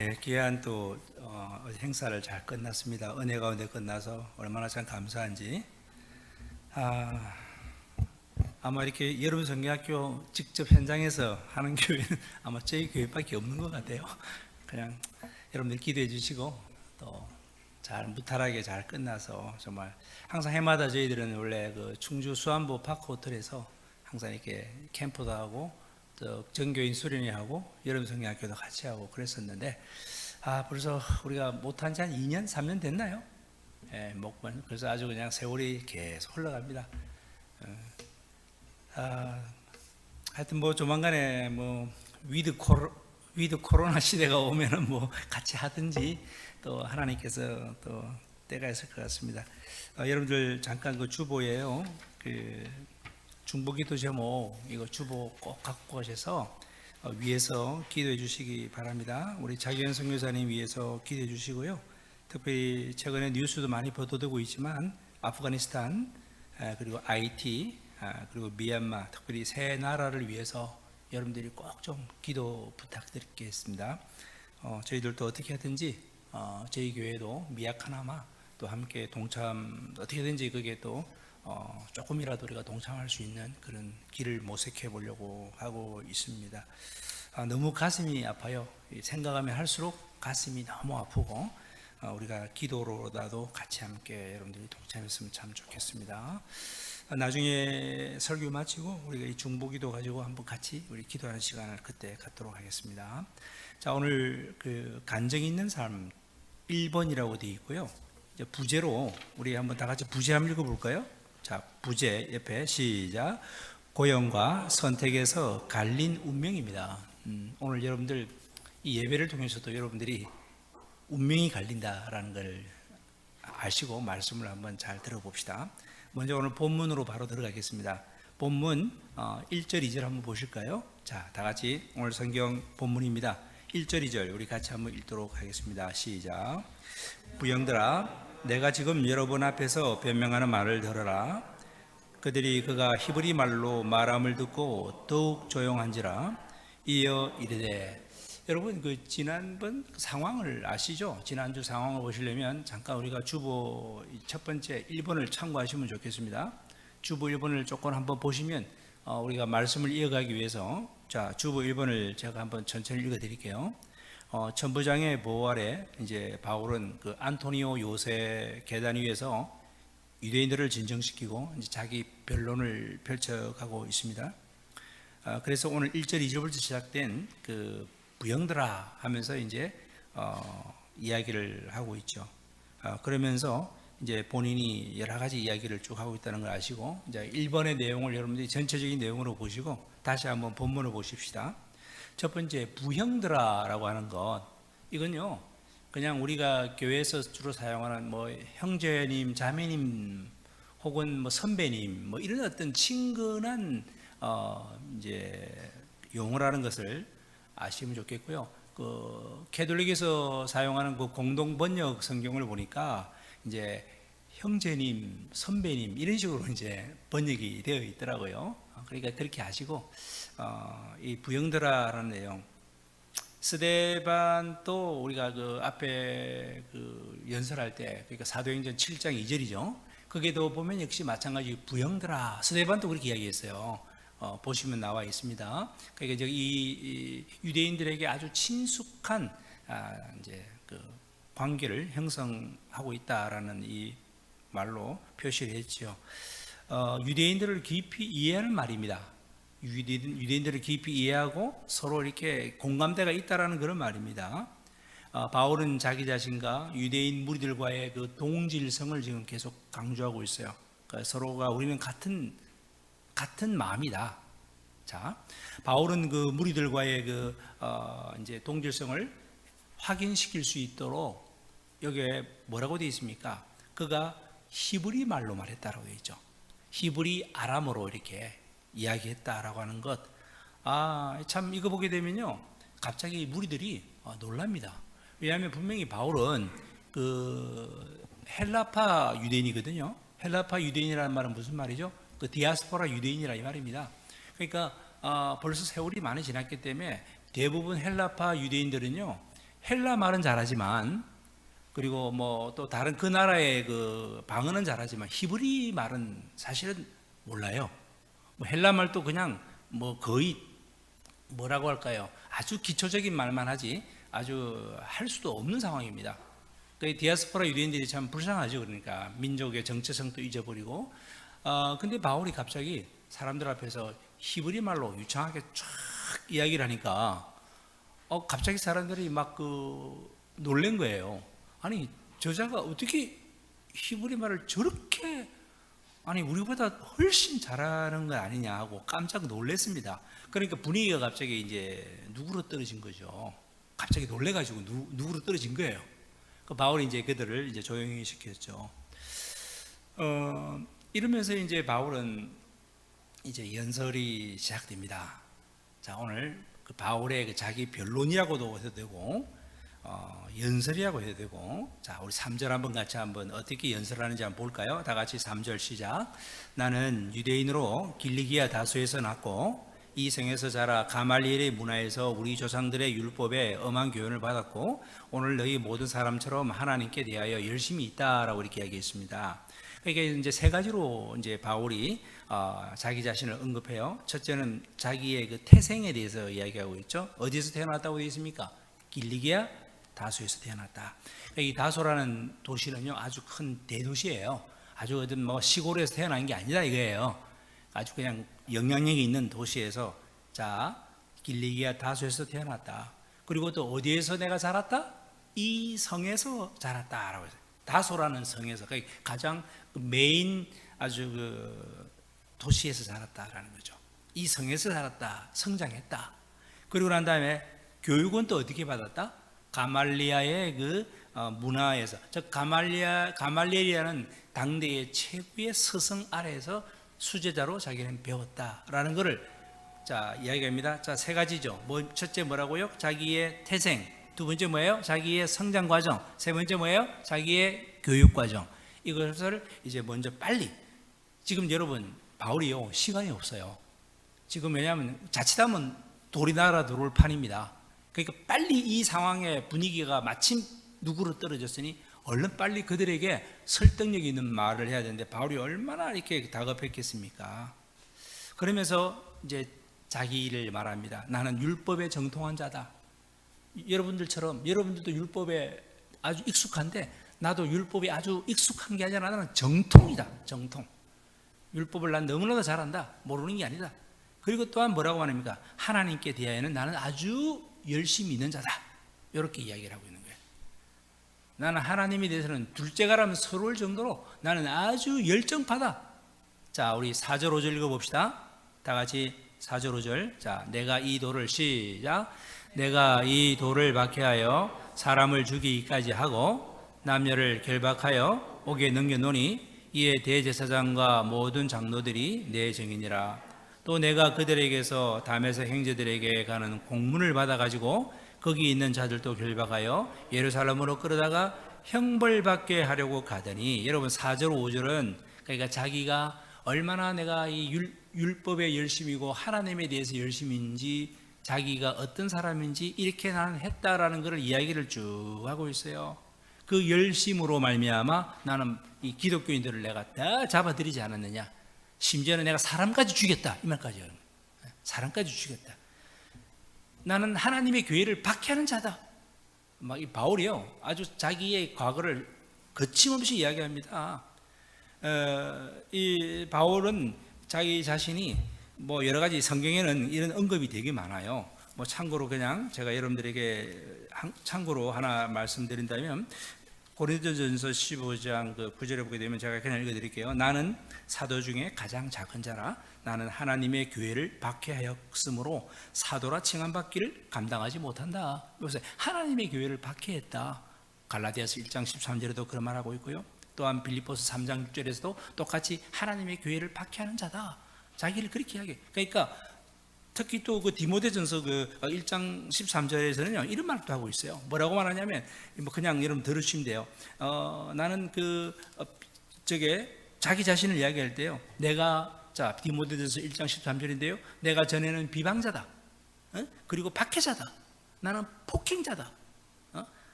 네, 귀한 또 행사를 잘 끝났습니다. 은혜 가운데 끝나서 얼마나 참 감사한지. 아, 아마 이렇게 여러분 성경학교 직접 현장에서 하는 교회는 아마 저희 교회밖에 없는 것 같아요. 그냥 여러분들 기도해 주시고 또 잘 무탈하게 잘 끝나서 정말 항상 해마다 저희들은 원래 그 충주 수안보 파크 호텔에서 항상 이렇게 캠프도 하고 또 전교인 수련회 하고 여러분 성경학교도 같이 하고 그랬었는데 벌써 우리가 못한 지 한 2년, 3년 됐나요? 예, 목번. 그래서 아주 그냥 세월이 계속 흘러갑니다. 하여튼 뭐 조만간에 뭐 위드 코로나 시대가 오면은 뭐 같이 하든지 또 하나님께서 또 때가 있을 것 같습니다. 여러분들 잠깐 그 주보예요. 그 중보기도 제목 이거 주보 꼭 갖고 오셔서 위에서 기도해 주시기 바랍니다. 우리 장기현 선교사님 위해서 기도해 주시고요. 특별히 최근에 뉴스도 많이 보도되고 있지만 아프가니스탄 그리고 IT 그리고 미얀마 특별히 세 나라를 위해서 여러분들이 꼭 좀 기도 부탁드리겠습니다. 저희들도 어떻게 하든지 저희 교회도 미약하나마 또 함께 동참 어떻게든지 그게 또 조금이라도 우리가 동참할 수 있는 그런 길을 모색해 보려고 하고 있습니다. 너무 가슴이 아파요. 생각하면 할수록 가슴이 너무 아프고 우리가 기도로라도 같이 함께 여러분들이 동참했으면 참 좋겠습니다. 나중에 설교 마치고 우리가 이 중보기도 가지고 한번 같이 우리 기도하는 시간을 그때 갖도록 하겠습니다. 자, 오늘 그 간증 있는 삶 1번이라고 되어 있고요. 이제 부제로 우리 한번 다 같이 부제 한번 읽어볼까요? 자, 부제 옆에 시작. 고영과 선택에서 갈린 운명입니다. 오늘 여러분들 이 예배를 통해서도 여러분들이 운명이 갈린다라는 걸 아시고 말씀을 한번 잘 들어봅시다. 먼저 오늘 본문으로 바로 들어가겠습니다. 본문 1절 2절 한번 보실까요? 자, 다 같이 오늘 성경 본문입니다. 1절 2절 우리 같이 한번 읽도록 하겠습니다. 시작. 부형들아, 내가 지금 여러분 앞에서 변명하는 말을 들어라. 그들이 그가 히브리 말로 말함을 듣고 더욱 조용한지라. 이어 이르되. 여러분 그 지난번 상황을 아시죠? 지난주 상황을 보시려면 잠깐 우리가 주보 첫 번째 1번을 참고하시면 좋겠습니다. 주보 1번을 조금 한번 보시면 우리가 말씀을 이어가기 위해서 자, 주보 1번을 제가 한번 천천히 읽어 드릴게요. 천부장의 보호 아래 이제 바울은 그 안토니오 요새 계단 위에서 유대인들을 진정시키고 이제 자기 변론을 펼쳐가고 있습니다. 그래서 오늘 1절 2절부터 시작된 그 부형들아 하면서 이제 이야기를 하고 있죠. 그러면서 이제 본인이 여러 가지 이야기를 쭉 하고 있다는 걸 아시고 이제 1번의 내용을 여러분들이 전체적인 내용으로 보시고 다시 한번 본문을 보십시다. 첫 번째 부형들아라고 하는 것 이건요 그냥 우리가 교회에서 주로 사용하는 뭐 형제님, 자매님 혹은 뭐 선배님 뭐 이런 어떤 친근한 이제 용어라는 것을 아시면 좋겠고요. 그 캐톨릭에서 사용하는 그 공동 번역 성경을 보니까 이제 형제님, 선배님 이런 식으로 이제 번역이 되어 있더라고요. 그러니까 그렇게 하시고 이 부형들아라는 내용. 스데반도 우리가 그 앞에 그 연설할 때 그러니까 사도행전 7장 2절이죠. 거기도 보면 역시 마찬가지 부형들아. 스데반도 그렇게 이야기했어요. 보시면 나와 있습니다. 그러니까 이 유대인들에게 아주 친숙한 이제 그 관계를 형성하고 있다라는 이 말로 표시를 했죠. 유대인들을 깊이 이해하는 말입니다. 유대인들을 깊이 이해하고 서로 이렇게 공감대가 있다라는 그런 말입니다. 바울은 자기 자신과 유대인 무리들과의 그 동질성을 지금 계속 강조하고 있어요. 그러니까 서로가 우리는 같은 마음이다. 자, 바울은 그 무리들과의 그 이제 동질성을 확인시킬 수 있도록 여기에 뭐라고 되어 있습니까? 그가 히브리 말로 말했다라고 되어 있죠. 히브리 아람어로 이렇게 이야기했다라고 하는 것. 참 이거 보게 되면요, 갑자기 무리들이 놀랍니다. 왜냐하면 분명히 바울은 그 헬라파 유대인이거든요. 헬라파 유대인이라는 말은 무슨 말이죠? 그 디아스포라 유대인이라 이 말입니다. 그러니까 벌써 세월이 많이 지났기 때문에 대부분 헬라파 유대인들은요 헬라 말은 잘하지만, 그리고 뭐 또 다른 그 나라의 그 방언은 잘하지만 히브리 말은 사실은 몰라요. 뭐 헬라 말도 그냥 뭐 거의 뭐라고 할까요? 아주 기초적인 말만 하지 아주 할 수도 없는 상황입니다. 그 디아스포라 유대인들이 참 불쌍하죠. 그러니까 민족의 정체성도 잊어버리고. 근데 바울이 갑자기 사람들 앞에서 히브리 말로 유창하게 쫙 이야기를 하니까 갑자기 사람들이 막 놀란 거예요. 아니 저자가 어떻게 히브리 말을 저렇게 아니 우리보다 훨씬 잘하는 거 아니냐 하고 깜짝 놀랐습니다. 그러니까 분위기가 갑자기 이제 누구로 떨어진 거죠. 갑자기 놀래가지고 누구로 떨어진 거예요. 그 바울이 이제 그들을 이제 조용히 시켰죠. 이러면서 이제 바울은 이제 연설이 시작됩니다. 자, 오늘 그 바울의 그 자기 변론이라고도 해도 되고, 연설이라고 해도 되고, 자, 우리 3절 한번 같이 한번 어떻게 연설하는지 한번 볼까요? 다 같이 3절 시작. 나는 유대인으로 길리기아 다소에서 났고, 이 성에서 자라 가말리엘의 문화에서 우리 조상들의 율법에 엄한 교훈을 받았고, 오늘 너희 모든 사람처럼 하나님께 대하여 열심히 있다라고 이렇게 이야기했습니다. 그러니까 이제 세 가지로 이제 바울이 자기 자신을 언급해요. 첫째는 자기의 그 태생에 대해서 이야기하고 있죠. 어디에서 태어났다고 되어 있습니까? 길리기아 다소에서 태어났다. 이 다소라는 도시는요 아주 큰 대도시예요. 아주 어떤 뭐 시골에서 태어난 게 아니다 이거예요. 아주 그냥 영향력이 있는 도시에서 자 길리기아 다소에서 태어났다. 그리고 또 어디에서 내가 자랐다? 이 성에서 자랐다라고 해서 다소라는 성에서 가장 메인 아주 그 도시에서 자랐다라는 거죠. 이 성에서 자랐다, 성장했다. 그리고 난 다음에 교육은 또 어떻게 받았다? 가말리아의 그 문화에서, 즉 가말리엘이라는 당대의 최고의 스승 아래에서 수제자로 자기는 배웠다라는 것을 자 이야기합니다. 자, 세 가지죠. 첫째 뭐라고요? 자기의 태생. 두 번째 뭐예요? 자기의 성장 과정. 세 번째 뭐예요? 자기의 교육 과정. 이것을 이제 먼저 빨리. 지금 여러분 바울이요 시간이 없어요. 지금 왜냐하면 자칫하면 돌이 날아 들어올 판입니다. 그러니까 빨리 이 상황의 분위기가 마침 누구로 떨어졌으니 얼른 빨리 그들에게 설득력 있는 말을 해야 되는데 바울이 얼마나 이렇게 다급했겠습니까? 그러면서 이제 자기 일을 말합니다. 나는 율법에 정통한 자다. 여러분들처럼 여러분들도 율법에 아주 익숙한데 나도 율법이 아주 익숙한 게 아니라 나는 정통이다. 정통. 율법을 난 너무나도 잘한다. 모르는 게 아니다. 그리고 또한 뭐라고 합니까? 하나님께 대하여는 나는 아주 열심히 있는 자다. 이렇게 이야기를 하고 있는 거예요. 나는 하나님에 대해서는 둘째가라면 서러울 정도로 나는 아주 열정파다. 자, 우리 4절 5절 읽어봅시다. 다 같이 4절 5절. 자, 내가 이 돌을 시작. 내가 이 돌을 박해하여 사람을 죽이기까지 하고 남녀를 결박하여 옥에 넘겨놓으니 이에 대제사장과 모든 장로들이 내 증인이라. 또 내가 그들에게서 담에서 형제들에게 가는 공문을 받아가지고 거기 있는 자들도 결박하여 예루살렘으로 끌어다가 형벌받게 하려고 가더니, 여러분 4절 5절은 그러니까 자기가 얼마나 내가 이 율법에 열심이고 하나님에 대해서 열심인지 자기가 어떤 사람인지 이렇게 나는 했다라는 것을 이야기를 쭉 하고 있어요. 그 열심으로 말미암아 나는 이 기독교인들을 내가 다 잡아들이지 않았느냐. 심지어는 내가 사람까지 죽였다. 이 말까지. 사람까지 죽였다. 나는 하나님의 교회를 박해하는 자다. 막 이 바울이요 아주 자기의 과거를 거침없이 이야기합니다. 이 바울은 자기 자신이 뭐 여러 가지 성경에는 이런 언급이 되게 많아요. 뭐 참고로 그냥 제가 여러분들에게 참고로 하나 말씀드린다면 고린도전서 15장 그 9절에 보게 되면 제가 그냥 읽어드릴게요. 나는 사도 중에 가장 작은 자라 나는 하나님의 교회를 박해하였으므로 사도라 칭함받기를 감당하지 못한다. 그래서 하나님의 교회를 박해했다. 갈라디아서 1장 13절에도 그런 말하고 있고요. 또한 빌립보서 3장 6절에서도 똑같이 하나님의 교회를 박해하는 자다. 자기를 그렇게 이야기해. 그러니까 특히 또 그 디모데전서 그 1장 13절에서는요 이런 말도 하고 있어요. 뭐라고 말하냐면 뭐 그냥 여러분 들으시면 돼요. 나는 저게 자기 자신을 이야기할 때요. 내가 자 디모데전서 1장 13절인데요. 내가 전에는 비방자다. 그리고 박해자다. 나는 폭행자다.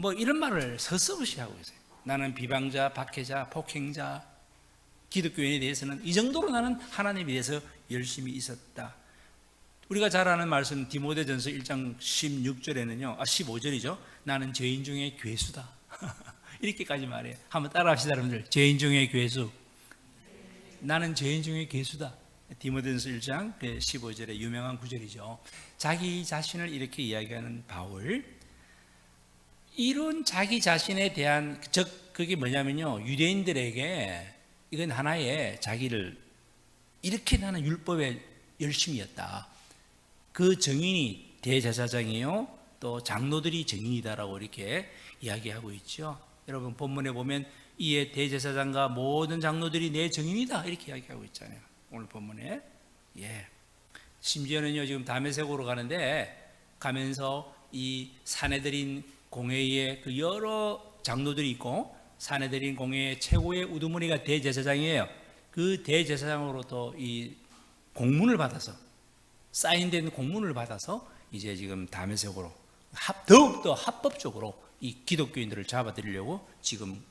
뭐 이런 말을 서슴없이 하고 있어요. 나는 비방자, 박해자, 폭행자, 기독교인에 대해서는 이 정도로 나는 하나님에 대해서 열심히 있었다. 우리가 잘 아는 말씀 디모데전서 1장 16절에는요, 15절이죠. 나는 죄인 중에 괴수다. 이렇게까지 말해요. 한번 따라합시다, 여러분들. 죄인 중에 괴수. 나는 죄인 중에 괴수다. 디모데전서 1장 15절의 유명한 구절이죠. 자기 자신을 이렇게 이야기하는 바울. 이런 자기 자신에 대한, 즉 그게 뭐냐면요, 유대인들에게 이건 하나의 자기를 이렇게 나는 율법에 열심이었다. 그 증인이 대제사장이요, 또 장로들이 증인이다라고 이렇게 이야기하고 있죠. 여러분 본문에 보면 이에 대제사장과 모든 장로들이 내 증인이다 이렇게 이야기하고 있잖아요. 오늘 본문에. 심지어는요, 지금 다메섹으로 가는데 가면서 이 사내들인 공회의 그 여러 장로들이 있고, 사내들인 공회의 최고의 우두머리가 대제사장이에요. 그 대제사장으로부터 이 공문을 받아서, 사인된 공문을 받아서 이제 지금 다메섹으로 더욱더 합법적으로 이 기독교인들을 잡아들이려고 지금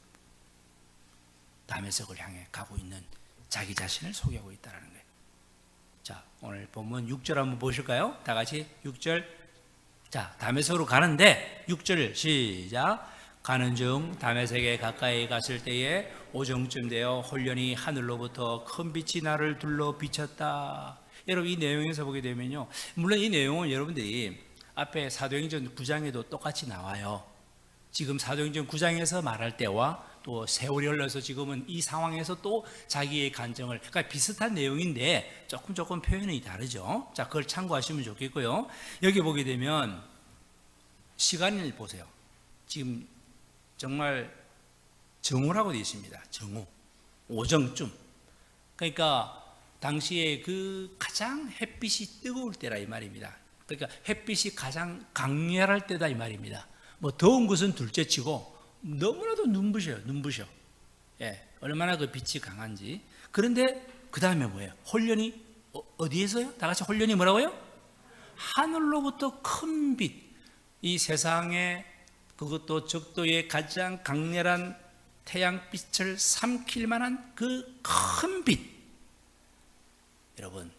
다메섹을 향해 가고 있는 자기 자신을 소개하고 있다는 거예요. 자, 오늘 본문 6절 한번 보실까요? 다 같이 6절. 자, 다메섹으로 가는데 6절 시작. 가는 중 다메섹에 가까이 갔을 때에 오정쯤 되어 홀련히 하늘로부터 큰 빛이 나를 둘러 비쳤다. 여러분 이 내용에서 보게 되면요, 물론 이 내용은 여러분들이 앞에 사도행전 9장에도 똑같이 나와요. 지금 사도행전 9장에서 말할 때와 또 세월이 흘러서 지금은 이 상황에서 또 자기의 간증을, 그러니까 비슷한 내용인데 조금 표현이 다르죠. 자, 그걸 참고하시면 좋겠고요. 여기 보게 되면 시간을 보세요. 지금 정말 정오라고 되어 있습니다. 정오, 오정쯤. 그러니까 당시에 그 가장 햇빛이 뜨거울 때라 이 말입니다. 그러니까 햇빛이 가장 강렬할 때다 이 말입니다. 뭐 더운 것은 둘째치고 너무나도 눈부셔요. 얼마나 그 빛이 강한지. 그런데 그 다음에 뭐예요? 홀련히 어디에서요? 다 같이 홀련히 뭐라고요? 하늘로부터 큰 빛. 이 세상에 그것도 적도의 가장 강렬한 태양빛을 삼킬 만한 그 큰 빛. 여러분,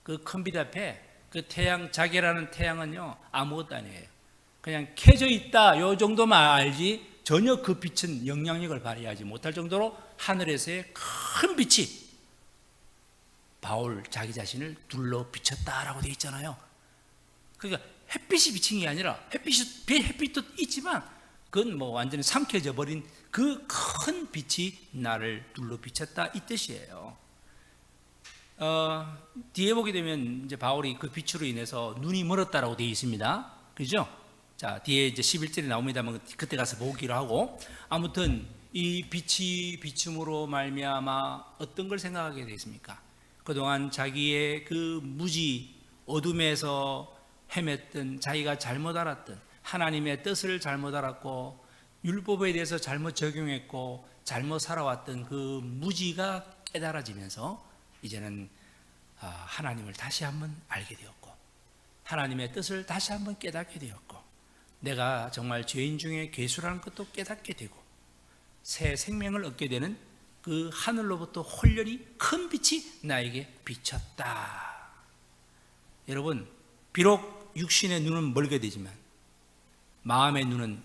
그 큰 빛 앞에 그 태양, 자기라는 태양은요 아무것도 아니에요. 그냥 켜져 있다 요 정도만 알지 전혀 그 빛은 영향력을 발휘하지 못할 정도로 하늘에서의 큰 빛이 바울 자기 자신을 둘러 비쳤다라고 되어 있잖아요. 그러니까 햇빛이 비친 게 아니라 햇빛도 있지만 그건 뭐 완전히 삼켜져 버린 그 큰 빛이 나를 둘러 비쳤다 이 뜻이에요. 뒤에 보게 되면 이제 바울이 그 빛으로 인해서 눈이 멀었다라고 되어 있습니다. 그죠? 자, 뒤에 이제 11절이 나옵니다만 그때 가서 보기로 하고, 아무튼 이 빛이 비춤으로 말미암아 어떤 걸 생각하게 되었습니까? 그동안 자기의 그 무지 어둠에서 헤맸던, 자기가 잘못 알았던 하나님의 뜻을 잘못 알았고 율법에 대해서 잘못 적용했고 잘못 살아왔던 그 무지가 깨달아지면서 이제는 하나님을 다시 한번 알게 되었고 하나님의 뜻을 다시 한번 깨닫게 되었고 내가 정말 죄인 중에 괴수라는 것도 깨닫게 되고 새 생명을 얻게 되는 그 하늘로부터 홀련히 큰 빛이 나에게 비쳤다. 여러분, 비록 육신의 눈은 멀게 되지만 마음의 눈은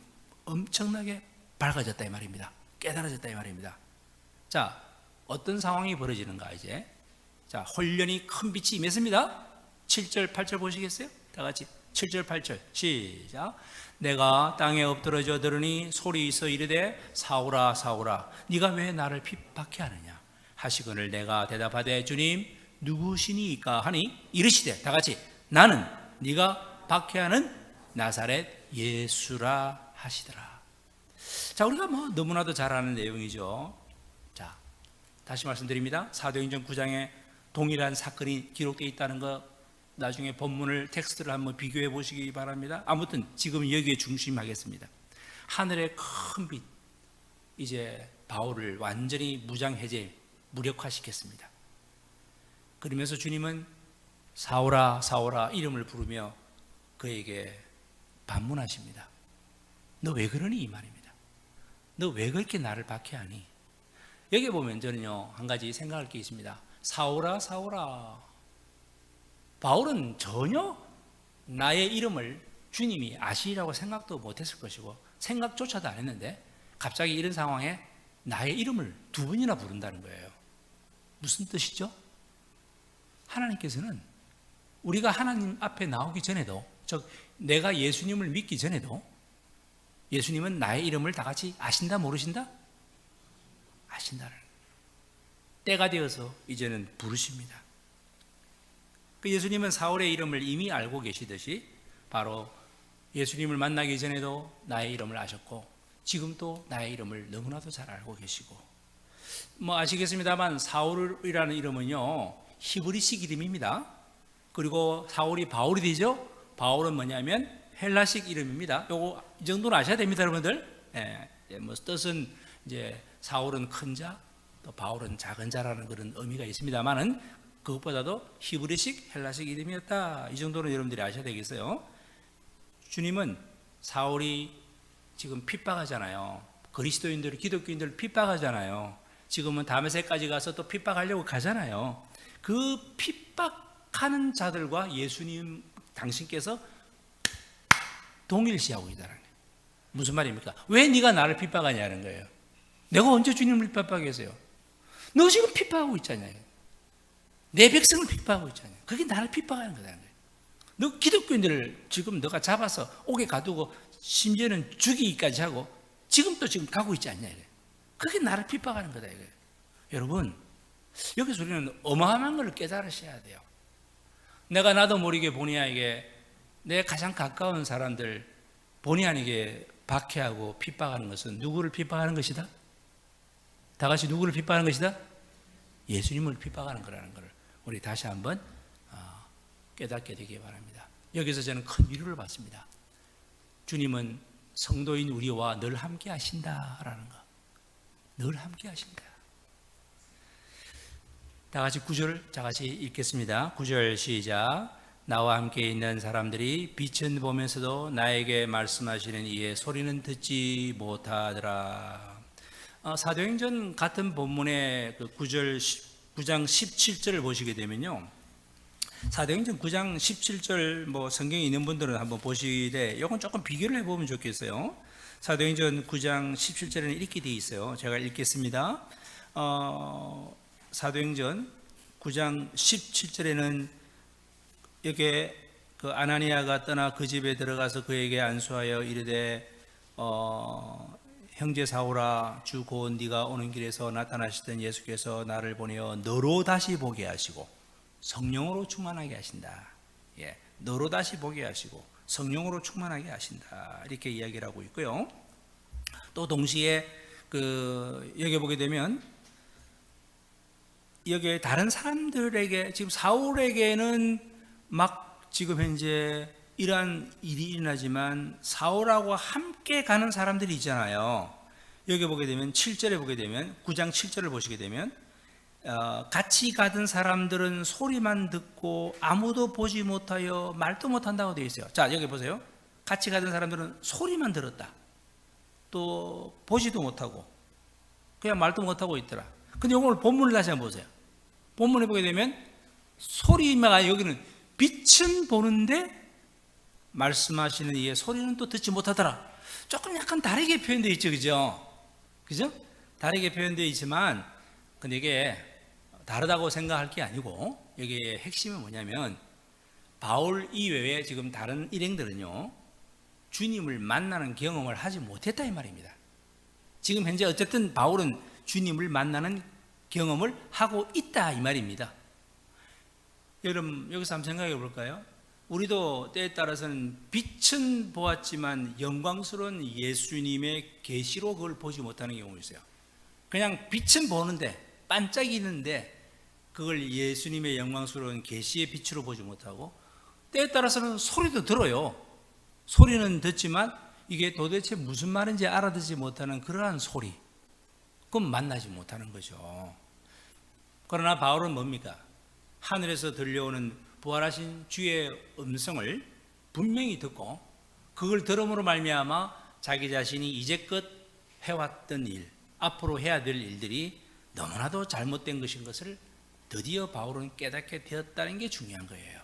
엄청나게 밝아졌다 이 말입니다. 깨달아졌다 이 말입니다. 자, 어떤 상황이 벌어지는가 이제. 자, 홀련히 큰 빛이 임했습니다. 7절 8절 보시겠어요? 다 같이 7절 8절 시작. 내가 땅에 엎드러져 들으니 소리 있어 이르되 사울아 사울아 네가 왜 나를 핍박해 하느냐 하시거늘 내가 대답하되 주님 누구시니까 하니 이르시되 다 같이 나는 네가 박해하는 나사렛 예수라 하시더라. 자, 우리가 뭐 너무나도 잘 아는 내용이죠. 자, 다시 말씀드립니다. 사도행전 9장에 동일한 사건이 기록되어 있다는 것 나중에 본문을 텍스트를 한번 비교해 보시기 바랍니다. 아무튼 지금 여기에 중심하겠습니다. 하늘의 큰 빛, 이제 바울을 완전히 무장해제, 무력화시켰습니다. 그러면서 주님은 사울아 사울아 이름을 부르며 그에게 반문하십니다. 너 왜 그러니? 이 말입니다. 너 왜 그렇게 나를 박해하니? 여기 보면 저는요, 한 가지 생각할 게 있습니다. 사울아, 사울아. 바울은 전혀 나의 이름을 주님이 아시리라고 생각도 못했을 것이고 생각조차도 안 했는데 갑자기 이런 상황에 나의 이름을 두 번이나 부른다는 거예요. 무슨 뜻이죠? 하나님께서는 우리가 하나님 앞에 나오기 전에도, 즉 내가 예수님을 믿기 전에도 예수님은 나의 이름을 다 같이 아신다 모르신다? 아신다는, 때가 되어서 이제는 부르십니다. 그 예수님은 사울의 이름을 이미 알고 계시듯이 바로 예수님을 만나기 전에도 나의 이름을 아셨고 지금도 나의 이름을 너무나도 잘 알고 계시고, 뭐 아시겠습니다만 사울이라는 이름은요 히브리식 이름입니다. 그리고 사울이 바울이 되죠. 바울은 뭐냐면 헬라식 이름입니다. 요거 이 정도는 아셔야 됩니다, 여러분들. 뭐 뜻은 이제 사울은 큰 자, 또 바울은 작은 자라는 그런 의미가 있습니다만은 그것보다도 히브리식 헬라식 이름이었다. 이 정도는 여러분들이 아셔야 되겠어요. 주님은 사울이 지금 핍박하잖아요. 그리스도인들, 기독교인들 핍박하잖아요. 지금은 다메섹까지 가서 또 핍박하려고 가잖아요. 그 핍박하는 자들과 예수님 당신께서 동일시하고 있다는 거예요. 무슨 말입니까? 왜 네가 나를 핍박하냐는 거예요. 내가 언제 주님을 핍박했어요? 너 지금 핍박하고 있잖아요. 내 백성을 핍박하고 있잖아요. 그게 나를 핍박하는 거다는 거예요. 너 기독교인들을 지금 너가 잡아서 옥에 가두고 심지어는 죽이기까지 하고 지금도 지금 가고 있지 않냐 이거예요. 그게 나를 핍박하는 거다 이거예요. 여러분, 여기서 우리는 어마어마한 걸 깨달으셔야 돼요. 내가 나도 모르게 본의 아니게 내 가장 가까운 사람들 본의 아니게 박해하고 핍박하는 것은 누구를 핍박하는 것이다? 다 같이 누구를 핍박하는 것이다? 예수님을 핍박하는 거라는 것을 우리 다시 한번 깨닫게 되기 바랍니다. 여기서 저는 큰 위로를 받습니다. 주님은 성도인 우리와 늘 함께 하신다라는 거. 늘 함께 하신다. 다 같이 9절 다 같이 읽겠습니다. 9절 시작. 나와 함께 있는 사람들이 빛은 보면서도 나에게 말씀하시는 이의 소리는 듣지 못하더라. 사도행전 같은 본문의 그 9장 17절을 보시게 되면요, 사도행전 9장 17절 뭐 성경에 있는 분들은 한번 보시되 이건 조금 비교를 해보면 좋겠어요. 사도행전 9장 17절에는 이렇게 되어 있어요. 제가 읽겠습니다. 사도행전 9장 17절에는 여기에 그 아나니아가 떠나 그 집에 들어가서 그에게 안수하여 이르되 형제 사울아, 주 곧 네가 오는 길에서 나타나시던 예수께서 나를 보내어 너로 다시 보게 하시고 성령으로 충만하게 하신다. 너로 다시 보게 하시고 성령으로 충만하게 하신다. 이렇게 이야기를 하고 있고요. 또 동시에 여기 보게 되면 여기에 다른 사람들에게, 지금 사울에게는 막 지금 현재 이러한 일이 일어나지만 사울하고 함께 가는 사람들이 있잖아요. 여기 보게 되면 7절에 보게 되면 9장 7절을 보시게 되면 같이 가던 사람들은 소리만 듣고 아무도 보지 못하여 말도 못한다고 되어 있어요. 자, 여기 보세요. 같이 가던 사람들은 소리만 들었다. 또 보지도 못하고 그냥 말도 못하고 있더라. 근데 오늘 본문을 다시 한번 보세요. 본문에 보게 되면 소리만, 여기는 빛은 보는데 말씀하시는 이의 소리는 또 듣지 못하더라. 조금 약간 다르게 표현되어 있죠, 그죠? 다르게 표현되어 있지만, 근데 이게 다르다고 생각할 게 아니고, 여기에 핵심은 뭐냐면, 바울 이외에 지금 다른 일행들은요, 주님을 만나는 경험을 하지 못했다 이 말입니다. 지금 현재 어쨌든 바울은 주님을 만나는 경험을 하고 있다 이 말입니다. 여러분, 여기서 한번 생각해 볼까요? 우리도 때에 따라서는 빛은 보았지만 영광스러운 예수님의 계시로 그걸 보지 못하는 경우가 있어요. 그냥 빛은 보는데 반짝이는데 그걸 예수님의 영광스러운 계시의 빛으로 보지 못하고, 때에 따라서는 소리도 들어요. 소리는 듣지만 이게 도대체 무슨 말인지 알아듣지 못하는 그러한 소리, 그건 만나지 못하는 거죠. 그러나 바울은 뭡니까? 하늘에서 들려오는 부활하신 주의 음성을 분명히 듣고 그걸 들음으로 말미암아 자기 자신이 이제껏 해왔던 일, 앞으로 해야 될 일들이 너무나도 잘못된 것인 것을 드디어 바울은 깨닫게 되었다는 게 중요한 거예요.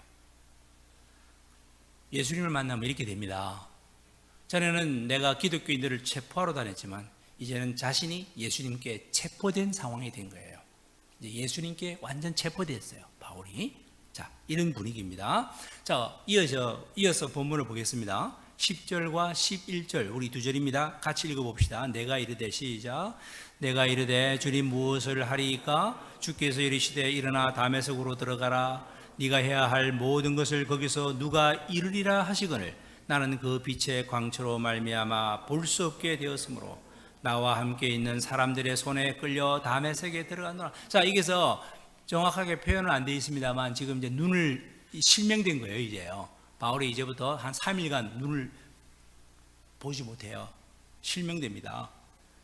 예수님을 만나면 이렇게 됩니다. 전에는 내가 기독교인들을 체포하러 다녔지만 이제는 자신이 예수님께 체포된 상황이 된 거예요. 이제 예수님께 완전 체포됐어요, 바울이. 자, 이런 분위기입니다. 자, 이어서 본문을 보겠습니다. 10절과 11절, 우리 두 절입니다. 같이 읽어봅시다. 내가 이르되, 시작. 내가 이르되 주님 무엇을 하리이까? 주께서 이르시되 일어나 다메섹으로 들어가라. 네가 해야 할 모든 것을 거기서 누가 이루리라 하시거늘 나는 그 빛의 광채로 말미암아 볼 수 없게 되었으므로 나와 함께 있는 사람들의 손에 끌려 다메섹에 들어가노라. 자, 여기서 정확하게 표현은 안 되어 있습니다만 지금 이제 눈을 실명된 거예요. 이제요. 바울이 이제부터 한 3일간 눈을 보지 못해요. 실명됩니다.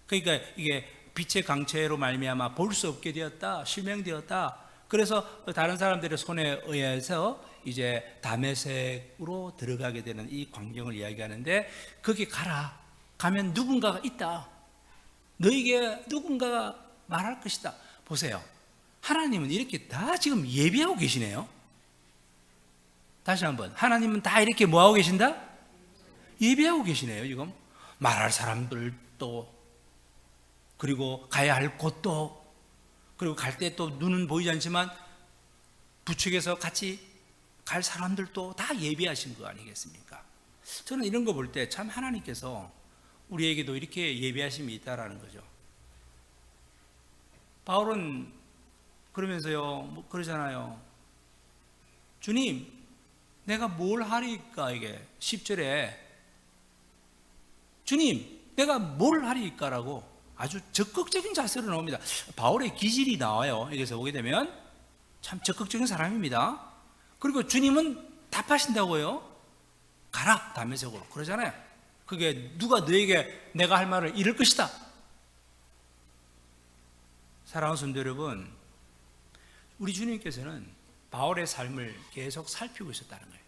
그러니까 이게 빛의 강체로 말미암아 볼 수 없게 되었다, 실명되었다. 그래서 다른 사람들의 손에 의해서 이제 다메섹으로 들어가게 되는 이 광경을 이야기하는데, 거기 가라. 가면 누군가가 있다. 너에게 누군가가 말할 것이다. 보세요. 하나님은 이렇게 다 지금 예비하고 계시네요. 다시 한번, 하나님은 다 이렇게 뭐하고 계신다? 예비하고 계시네요. 지금 말할 사람들도, 그리고 가야 할 곳도, 그리고 갈 때 또 눈은 보이지 않지만 부축해서 같이 갈 사람들도 다 예비하신 거 아니겠습니까? 저는 이런 거 볼 때 참 하나님께서 우리에게도 이렇게 예비하심이 있다라는 거죠. 바울은 그러면서요, 그러잖아요. 주님, 내가 뭘 하리까? 이게 10절에 주님, 내가 뭘 하리까라고 아주 적극적인 자세로 나옵니다. 바울의 기질이 나와요. 여기서 보게 되면 참 적극적인 사람입니다. 그리고 주님은 답하신다고요. 가라, 다메섹으로. 그러잖아요. 그게 누가 너에게 내가 할 말을 이룰 것이다. 사랑하는 성도 여러분, 우리 주님께서는 바울의 삶을 계속 살피고 있었다는 거예요.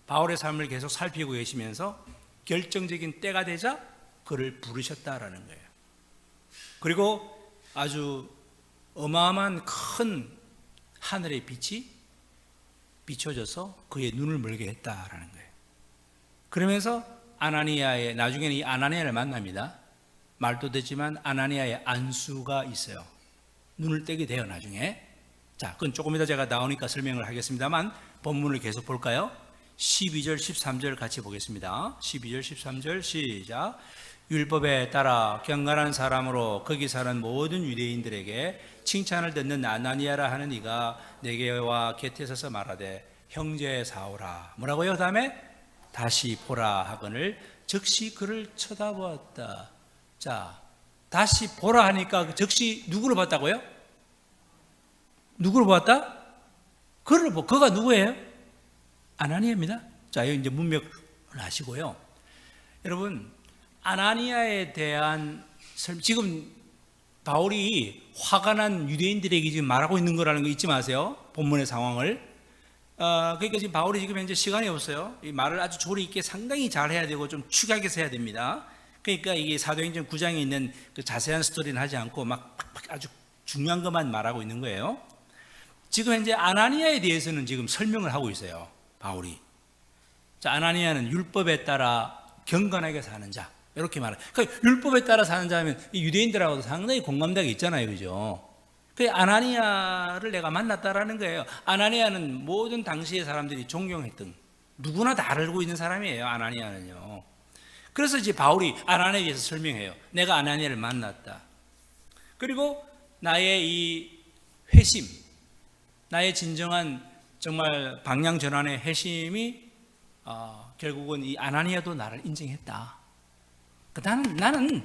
바울의 삶을 계속 살피고 계시면서 결정적인 때가 되자 그를 부르셨다라는 거예요. 그리고 아주 어마어마한 큰 하늘의 빛이 비춰져서 그의 눈을 멀게 했다라는 거예요. 그러면서 아나니아의, 나중에는 이 아나니아를 만납니다. 말도 되지만 아나니아의 안수가 있어요. 눈을 떼게 돼요, 나중에. 자, 그건 조금 이따 제가 나오니까 설명을 하겠습니다만 본문을 계속 볼까요? 12절, 13절 같이 보겠습니다. 12절, 13절 시작. 율법에 따라 경건한 사람으로 거기 사는 모든 유대인들에게 칭찬을 듣는 아나니아라 하는 이가 내게와 곁에 서서 말하되 형제 사오라. 뭐라고요? 다음에 다시 보라 하거늘 즉시 그를 쳐다보았다. 자, 다시 보라 하니까 즉시 누구를 봤다고요? 누구를 보았다? 그를 그가 누구예요? 아나니아입니다. 자, 여기 이제 문맥을 하시고요. 여러분, 아나니아에 대한 지금 바울이 화가 난 유대인들에게 지금 말하고 있는 거라는 거 잊지 마세요. 본문의 상황을. 그러니까 지금 바울이 지금 현재 시간이 없어요. 이 말을 아주 조리 있게 상당히 잘 해야 되고 좀 축약해서 해야 됩니다. 그러니까 이게 사도행전 9장에 있는 그 자세한 스토리는 하지 않고 막 아주 중요한 것만 말하고 있는 거예요. 지금 현재 아나니아에 대해서는 지금 설명을 하고 있어요, 바울이. 자, 아나니아는 율법에 따라 경건하게 사는 자, 이렇게 말해요. 그러니까 율법에 따라 사는 자면 유대인들하고도 상당히 공감대가 있잖아요, 그죠? 그 아나니아를 내가 만났다라는 거예요. 아나니아는 모든 당시의 사람들이 존경했던, 누구나 다 알고 있는 사람이에요, 아나니아는요. 그래서 이제 바울이 아나니아에 대해서 설명해요. 내가 아나니아를 만났다. 그리고 나의 이 회심, 나의 진정한 정말 방향 전환의 회심이 결국은 이 아나니아도 나를 인정했다. 나는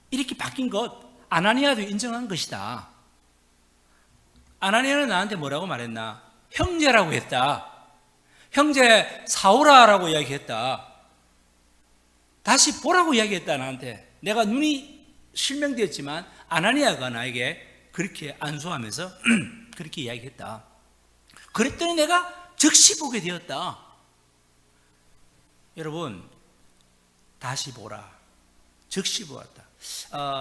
이렇게 바뀐 것, 아나니아도 인정한 것이다. 아나니아는 나한테 뭐라고 말했나? 형제라고 했다. 형제 사오라라고 이야기했다. 다시 보라고 이야기했다, 나한테. 내가 눈이 실명되었지만 아나니아가 나에게 그렇게 안수하면서 그렇게 이야기했다. 그랬더니 내가 즉시 보게 되었다. 여러분, 다시 보라. 즉시 보았다.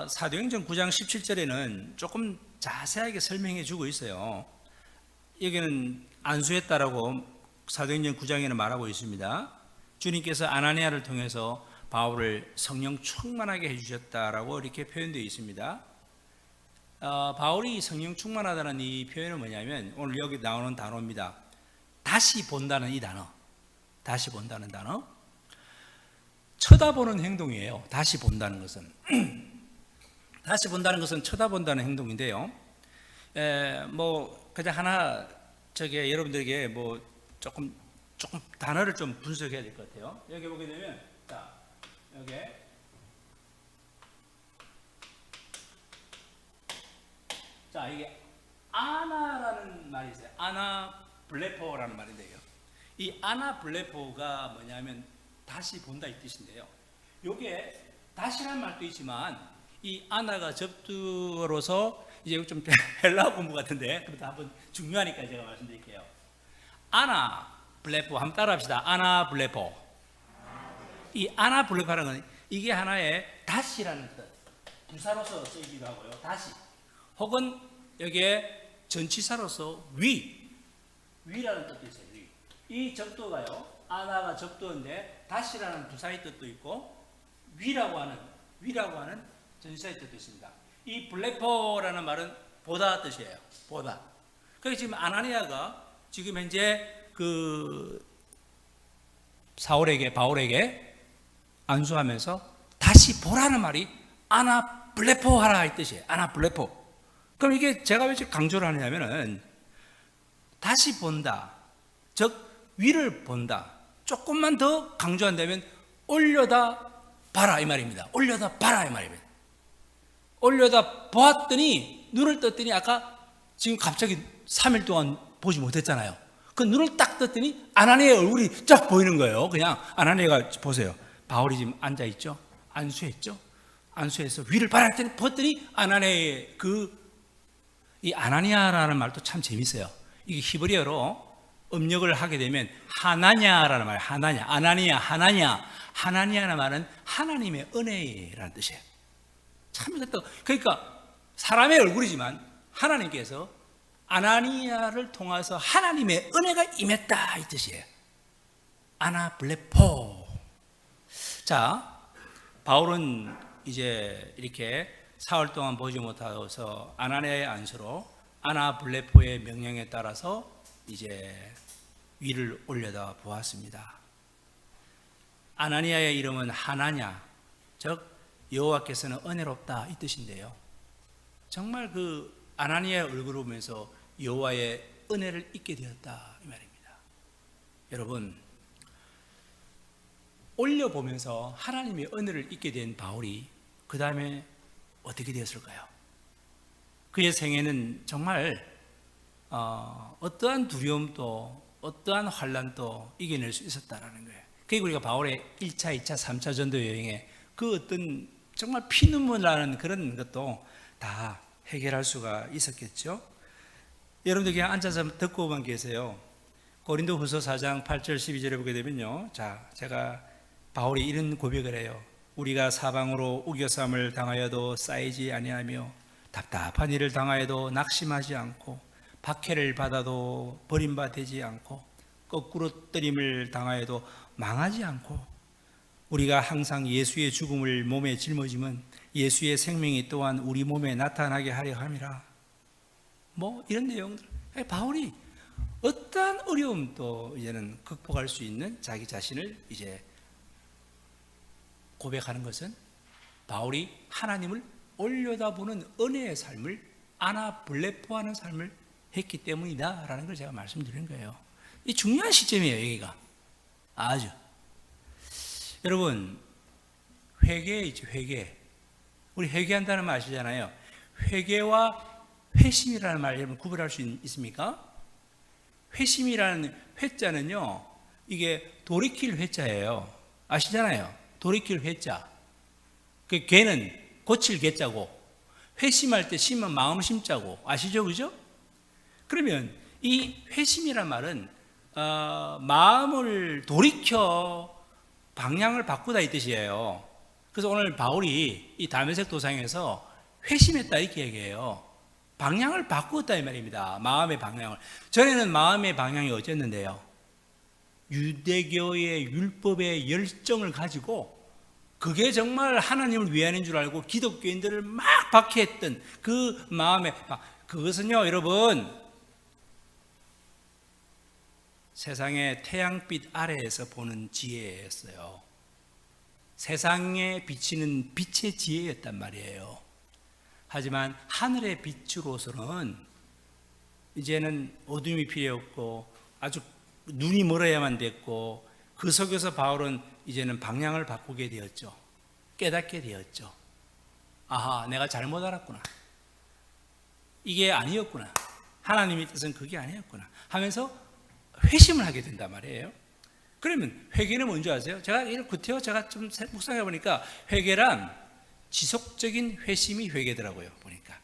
사도행전 9장 17절에는 조금 자세하게 설명해 주고 있어요. 여기는 안수했다라고 사도행전 9장에는 말하고 있습니다. 주님께서 아나니아를 통해서 바울을 성령 충만하게 해주셨다라고 이렇게 표현되어 있습니다. 바울이 성령 충만하다는 이 표현은 뭐냐면 오늘 여기 나오는 단어입니다. 다시 본다는 이 단어. 다시 본다는 단어. 쳐다보는 행동이에요. 다시 본다는 것은. 다시 본다는 것은 쳐다본다는 행동인데요. 그냥 하나 여러분들에게 조금 단어를 좀 분석해야 될 것 같아요. 여기 보게 되면 이게 아나라는 말이 있어요. 아나블레포라는 말인데요. 이 아나블레포가 뭐냐면 다시 본다 이 뜻인데요. 요게 다시란 말도 있지만 이 아나가 접두어로서 이제 좀 헬라어 공부 같은데 그래도 한번 중요하니까 제가 말씀드릴게요. 아나블레포 한번 따라합시다. 아나블레포. 이 아나블레포라는 건 이게 하나의 다시라는 뜻. 부사로서 쓰이기도 하고요. 다시. 혹은 여기에 전치사로서 위라는 뜻도 있어요. 위. 이 접두가요. 아나가 접두인데 다시라는 부사의 뜻도 있고 위라고 하는 전치사의 뜻도 있습니다. 이 블레포라는 말은 보다 뜻이에요. 보다. 그래서 지금 아나니아가 지금 현재 바울에게 안수하면서 다시 보라는 말이 아나블레포 하라 이 뜻이에요. 아나블레포. 그럼 이게 제가 왜 강조를 하냐면은 다시 본다. 즉 위를 본다. 조금만 더 강조한다면 올려다 봐라 이 말입니다. 올려다 봐라 이 말입니다. 올려다 보았더니 눈을 떴더니 아까 지금 갑자기 3일 동안 보지 못했잖아요. 그 눈을 딱 떴더니 아나니아의 얼굴이 쫙 보이는 거예요. 그냥 아나니아가 보세요. 바울이 지금 앉아 있죠. 안수했죠. 안수해서 위를 봐라 했더니 봤더니 아나니아의 이 아나니아라는 말도 참 재밌어요. 이게 히브리어로 음력을 하게 되면 하나냐라는 말, 하나니아라는 말은 하나님의 은혜라는 뜻이에요. 참 이것도 그러니까 사람의 얼굴이지만 하나님께서 아나니아를 통해서 하나님의 은혜가 임했다 이 뜻이에요. 아나블레포. 자, 바울은 이제 이렇게 사흘 동안 보지 못하고서 아나니아의 안수로 아나블레포의 명령에 따라서 이제 위를 올려다 보았습니다. 아나니아의 이름은 하나냐, 즉 여호와께서는 은혜롭다 이 뜻인데요. 정말 아나니아의 얼굴을 보면서 여호와의 은혜를 잊게 되었다 이 말입니다. 여러분, 올려보면서 하나님의 은혜를 잊게 된 바울이 그 다음에 어떻게 되었을까요? 그의 생애는 정말 어떠한 두려움도 어떠한 환난도 이겨낼 수 있었다라는 거예요. 그리고 우리가 바울의 1차, 2차, 3차 전도 여행에 어떤 정말 피눈물 나는 그런 것도 다 해결할 수가 있었겠죠. 여러분들 그냥 앉아서 듣고만 계세요. 고린도후서 4장 8절 12절에 보게 되면요. 자, 제가 바울이 이런 고백을 해요. 우리가 사방으로 우겨쌈을 당하여도 쌓이지 아니하며 답답한 일을 당하여도 낙심하지 않고 박해를 받아도 버림받지 않고 거꾸로 뜨림을 당하여도 망하지 않고 우리가 항상 예수의 죽음을 몸에 짊어지면 예수의 생명이 또한 우리 몸에 나타나게 하려 함이라. 이런 내용들. 바울이 어떠한 어려움도 이제는 극복할 수 있는 자기 자신을 이제 고백하는 것은 바울이 하나님을 올려다보는 은혜의 삶을 아나블레포하는 삶을 했기 때문이다 라는 걸 제가 말씀드린 거예요. 이 중요한 시점이에요. 여기가 아주. 여러분, 회개이죠. 회개. 우리 회개한다는 말 아시잖아요. 회개와 회심이라는 말 여러분 구별할 수 있습니까? 회심이라는 회자는요, 이게 돌이킬 회자예요. 아시잖아요. 돌이킬 회자. 그 개는 고칠 개자고, 회심할 때 심은 마음 심자고, 아시죠? 그죠? 그러면 이 회심이란 말은 마음을 돌이켜 방향을 바꾸다 이 뜻이에요. 그래서 오늘 바울이 이 다메섹 도상에서 회심했다 이렇게 얘기해요. 방향을 바꾸었다 이 말입니다. 마음의 방향을. 전에는 마음의 방향이 어땠는데요? 유대교의 율법의 열정을 가지고 그게 정말 하나님을 위하는 줄 알고 기독교인들을 막 박해했던 그 마음의, 그것은요 여러분, 세상의 태양빛 아래에서 보는 지혜였어요. 세상에 비치는 빛의 지혜였단 말이에요. 하지만 하늘의 빛으로서는 이제는 어둠이 필요 없고 아주 눈이 멀어야만 됐고, 그 속에서 바울은 이제는 방향을 바꾸게 되었죠. 깨닫게 되었죠. 아하, 내가 잘못 알았구나. 이게 아니었구나. 하나님의 뜻은 그게 아니었구나 하면서 회심을 하게 된단 말이에요. 그러면 회개는 뭔지 아세요? 제가 구태여 제가 좀 묵상해 보니까 회개란 지속적인 회심이 회개더라고요. 보니까.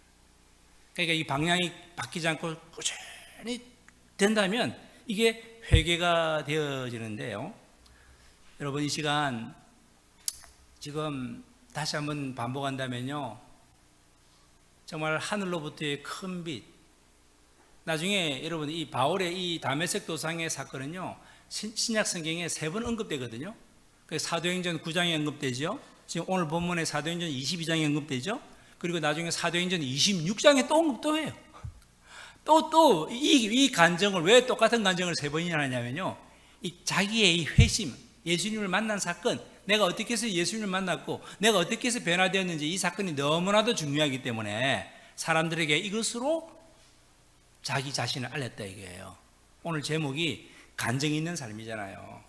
그러니까 이 방향이 바뀌지 않고 꾸준히 된다면 이게 회개가 되어지는데요. 여러분, 이 시간 지금 다시 한번 반복한다면요, 정말 하늘로부터의 큰 빛. 나중에 여러분 이 바울의 이 다메섹 도상의 사건은요, 신약 성경에 3번 언급되거든요. 사도행전 9장에 언급되죠. 지금 오늘 본문에 사도행전 22장에 언급되죠. 그리고 나중에 사도행전 26장에 또 언급도 해요. 또 이 간증을, 왜 똑같은 간증을 3번이나 하냐면요, 이 자기의 이 회심, 예수님을 만난 사건, 내가 어떻게 해서 예수님을 만났고 내가 어떻게 해서 변화되었는지, 이 사건이 너무나도 중요하기 때문에 사람들에게 이것으로 자기 자신을 알렸다 이거예요. 오늘 제목이 간증이 있는 삶이잖아요.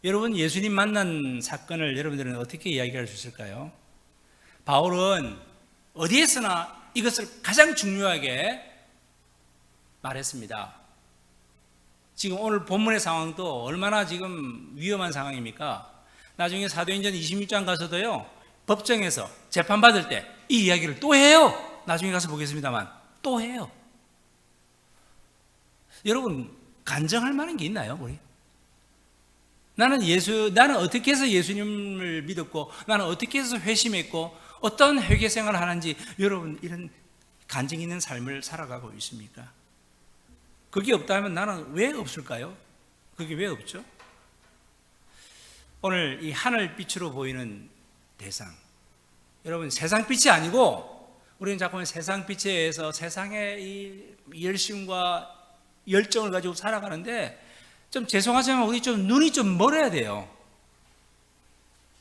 여러분, 예수님 만난 사건을 여러분들은 어떻게 이야기할 수 있을까요? 바울은 어디에서나 이것을 가장 중요하게 말했습니다. 지금 오늘 본문의 상황도 얼마나 지금 위험한 상황입니까? 나중에 사도행전 26장 가서도요, 법정에서 재판받을 때 이 이야기를 또 해요. 나중에 가서 보겠습니다만 또 해요. 여러분, 간증할 만한 게 있나요, 우리? 나는 어떻게 해서 예수님을 믿었고, 나는 어떻게 해서 회심했고, 어떤 회개 생활을 하는지, 여러분, 이런 간증 있는 삶을 살아가고 있습니까? 그게 없다면 나는 왜 없을까요? 그게 왜 없죠? 오늘 이 하늘빛으로 보이는 대상, 여러분, 세상빛이 아니고 우리는 자꾸 세상빛에 의해서 세상의 이 열심과 열정을 가지고 살아가는데, 좀 죄송하지만 우리 좀 눈이 좀 멀어야 돼요.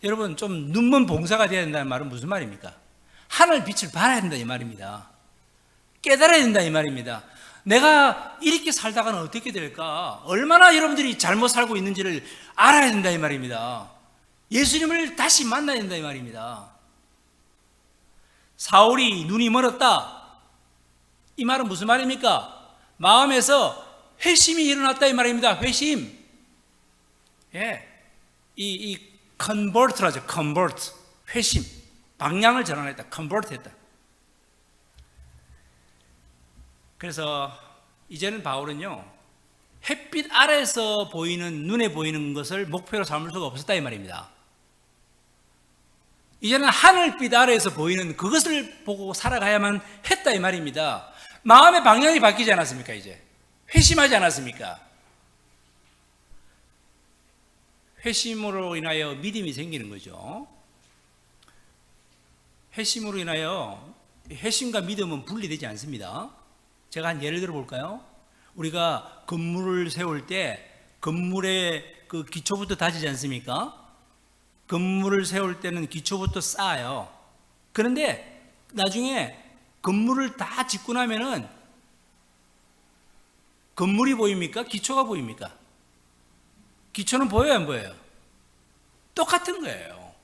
여러분, 좀 눈먼 봉사가 돼야 된다는 말은 무슨 말입니까? 하늘 빛을 발아야 된다 이 말입니다. 깨달아야 된다 이 말입니다. 내가 이렇게 살다가는 어떻게 될까? 얼마나 여러분들이 잘못 살고 있는지를 알아야 된다 이 말입니다. 예수님을 다시 만나야 된다 이 말입니다. 사울이 눈이 멀었다, 이 말은 무슨 말입니까? 마음에서 회심이 일어났다 이 말입니다. 회심. 예. 이 convert라죠. convert. 회심. 방향을 전환했다. convert 했다. 그래서 이제는 바울은요, 햇빛 아래에서 보이는, 눈에 보이는 것을 목표로 삼을 수가 없었다 이 말입니다. 이제는 하늘빛 아래에서 보이는 그것을 보고 살아가야만 했다 이 말입니다. 마음의 방향이 바뀌지 않았습니까? 이제 회심하지 않았습니까? 회심으로 인하여 믿음이 생기는 거죠. 회심으로 인하여, 회심과 믿음은 분리되지 않습니다. 제가 한 예를 들어 볼까요? 우리가 건물을 세울 때 건물의 그 기초부터 다지지 않습니까? 건물을 세울 때는 기초부터 쌓아요. 그런데 나중에 건물을 다 짓고 나면은 건물이 보입니까? 기초가 보입니까? 기초는 보여요, 안 보여요? 똑같은 거예요.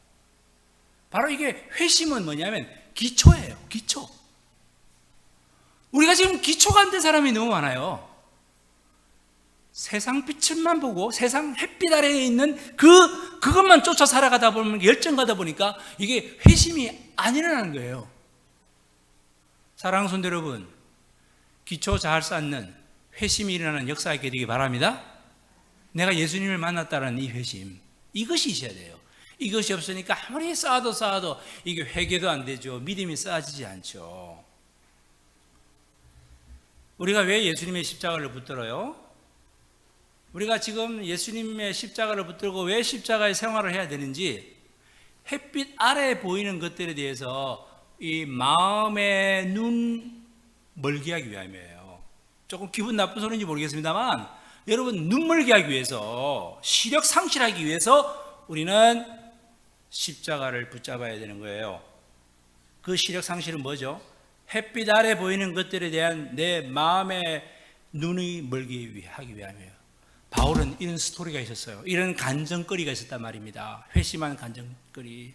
바로 이게 회심은 뭐냐면 기초예요, 기초. 우리가 지금 기초가 안 된 사람이 너무 많아요. 세상 빛을만 보고 세상 햇빛 아래에 있는 그것만 쫓아 살아가다 보면, 열정 가다 보니까 이게 회심이 안 일어나는 거예요. 사랑하는 성도 여러분, 기초 잘 쌓는 회심이 일어나는 역사가 있게 되기 바랍니다. 내가 예수님을 만났다는 이 회심, 이것이 있어야 돼요. 이것이 없으니까 아무리 쌓아도 이게 회개도 안 되죠. 믿음이 쌓아지지 않죠. 우리가 왜 예수님의 십자가를 붙들어요? 우리가 지금 예수님의 십자가를 붙들고 왜 십자가의 생활을 해야 되는지, 햇빛 아래에 보이는 것들에 대해서 이 마음의 눈 멀게 하기 위함이에요. 조금 기분 나쁜 소리인지 모르겠습니다만, 여러분 눈 멀게 하기 위해서, 시력 상실하기 위해서 우리는 십자가를 붙잡아야 되는 거예요. 그 시력 상실은 뭐죠? 햇빛 아래 보이는 것들에 대한 내 마음의 눈이 멀게 하기 위함이에요. 바울은 이런 스토리가 있었어요. 이런 간증거리가 있었단 말입니다. 회심한 간증거리.